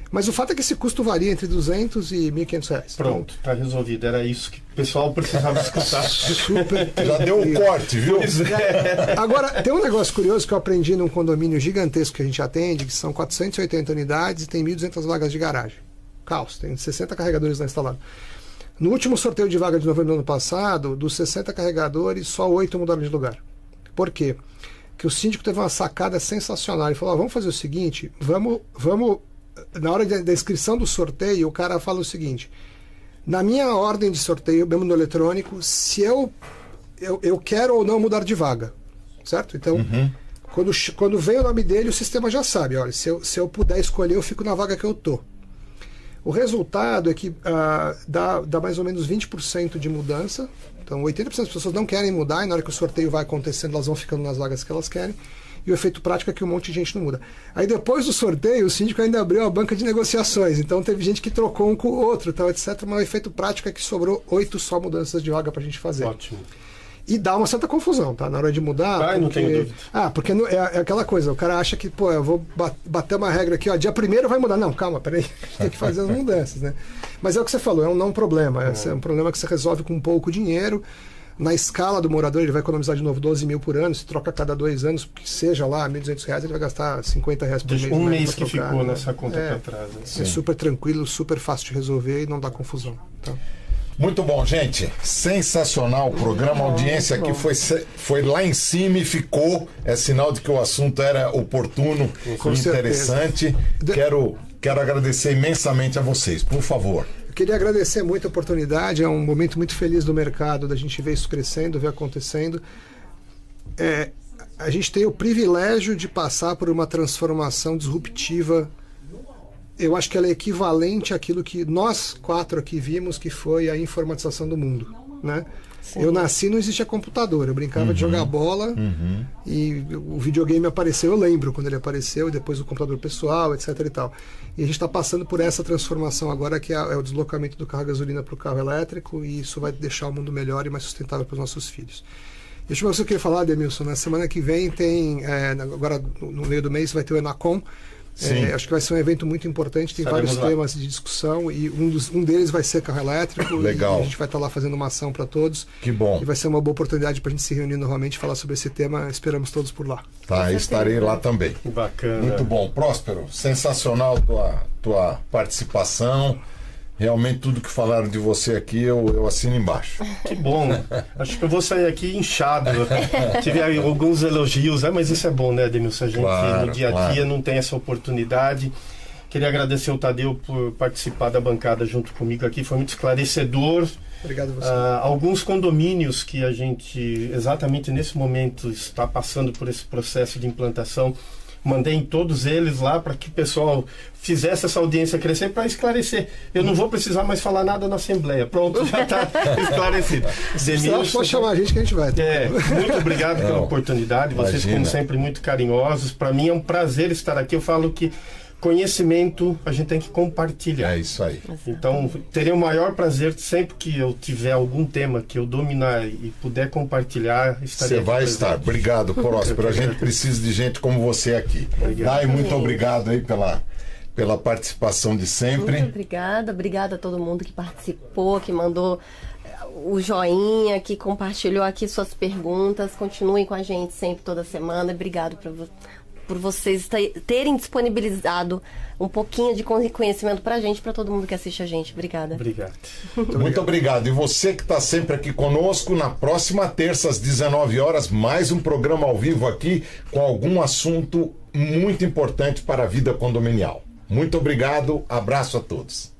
Mas o fato é que esse custo varia entre R$200 e R$1.500. Pronto, está resolvido. Era isso que o pessoal precisava escutar. Super. Já deu o corte, viu? Agora, tem um negócio curioso que eu aprendi num condomínio gigantesco que a gente atende, que são 480 unidades e tem 1.200 vagas de garagem. Caos, tem 60 carregadores lá instalados. No último sorteio de vaga de novembro do ano passado, dos 60 carregadores, só 8 mudaram de lugar. Por quê? Porque o síndico teve uma sacada sensacional. Ele falou, vamos fazer o seguinte, vamos... Na hora da inscrição do sorteio, o cara fala o seguinte, na minha ordem de sorteio, mesmo no eletrônico, se eu quero ou não mudar de vaga, certo? Então, quando vem o nome dele, o sistema já sabe, olha, se eu puder escolher, eu fico na vaga que eu tô. O resultado é que dá mais ou menos 20% de mudança. Então, 80% das pessoas não querem mudar, e na hora que o sorteio vai acontecendo, elas vão ficando nas vagas que elas querem. E o efeito prático é que um monte de gente não muda. Aí, depois do sorteio, o síndico ainda abriu a banca de negociações. Então, teve gente que trocou um com o outro, tal, etc. Mas o efeito prático é que sobrou 8 só mudanças de vaga pra gente fazer. Ótimo. E dá uma certa confusão, tá? Na hora de mudar. Porque... não tenho dúvida. Porque é aquela coisa, o cara acha que, eu vou bater uma regra aqui, ó, dia 1º vai mudar. Não, calma, peraí, tem que fazer as mudanças, né? Mas é o que você falou, é um não problema. É um problema que você resolve com pouco dinheiro. Na escala do morador, ele vai economizar de novo 12 mil por ano, se troca a cada 2 anos, que seja lá R$1.200, ele vai gastar R$50 por mês. Um mês que trocar, ficou, né? Nessa conta para trás. É super tranquilo, super fácil de resolver e não dá confusão. Tá? Muito bom, gente. Sensacional o programa. A audiência aqui foi lá em cima e ficou. É sinal de que o assunto era oportuno e interessante. Quero agradecer imensamente a vocês. Por favor. Queria agradecer muito a oportunidade, é um momento muito feliz do mercado, da gente ver isso crescendo, ver acontecendo. A gente tem o privilégio de passar por uma transformação disruptiva. Eu acho que ela é equivalente àquilo que nós 4 aqui vimos, que foi a informatização do mundo, né? Sim. Eu nasci, não existia computador, eu brincava de jogar bola e o videogame apareceu, eu lembro quando ele apareceu, e depois o computador pessoal, etc e tal. E a gente está passando por essa transformação agora, que é o deslocamento do carro a gasolina para o carro elétrico, e isso vai deixar o mundo melhor e mais sustentável para os nossos filhos. E a última coisa que eu queria falar, Demilson, na semana que vem tem, agora no meio do mês vai ter o Enacom. Acho que vai ser um evento muito importante, tem vários temas de discussão e um deles vai ser carro elétrico. Legal. E a gente vai estar lá fazendo uma ação para todos. Que bom. E vai ser uma boa oportunidade para a gente se reunir novamente e falar sobre esse tema. Esperamos todos por lá. Tá, estarei lá também. Bacana. Muito bom. Próspero, sensacional tua participação. Realmente tudo que falaram de você aqui eu assino embaixo. Que bom. Acho que eu vou sair aqui inchado. Tive alguns elogios, mas isso é bom, né, Demilson? A gente no dia a dia não tem essa oportunidade. Queria agradecer o Tadeu por participar da bancada junto comigo aqui. Foi muito esclarecedor. Obrigado a você. Alguns condomínios que a gente, exatamente nesse momento, está passando por esse processo de implantação. Mandei em todos eles lá para que o pessoal fizesse essa audiência crescer para esclarecer. Eu não vou precisar mais falar nada na Assembleia. Pronto, já está esclarecido. Pode chamar a gente que a gente vai. Muito obrigado pela oportunidade. Vocês, como sempre, muito carinhosos. Para mim é um prazer estar aqui. Eu falo que conhecimento a gente tem que compartilhar. É isso aí. Então, terei o maior prazer sempre que eu tiver algum tema que eu dominar e puder compartilhar. Você vai estar. Obrigado, Próspero. A gente precisa de gente como você aqui. Dai, muito obrigado aí pela participação de sempre. Muito obrigada a todo mundo que participou, que mandou o joinha, que compartilhou aqui suas perguntas. Continuem com a gente sempre, toda semana. Obrigado por vocês terem disponibilizado um pouquinho de conhecimento pra gente, pra todo mundo que assiste a gente. Obrigada. Obrigado. Muito obrigado. E você que está sempre aqui conosco, na próxima terça às 19 horas, mais um programa ao vivo aqui com algum assunto muito importante para a vida condominial. Muito obrigado. Abraço a todos.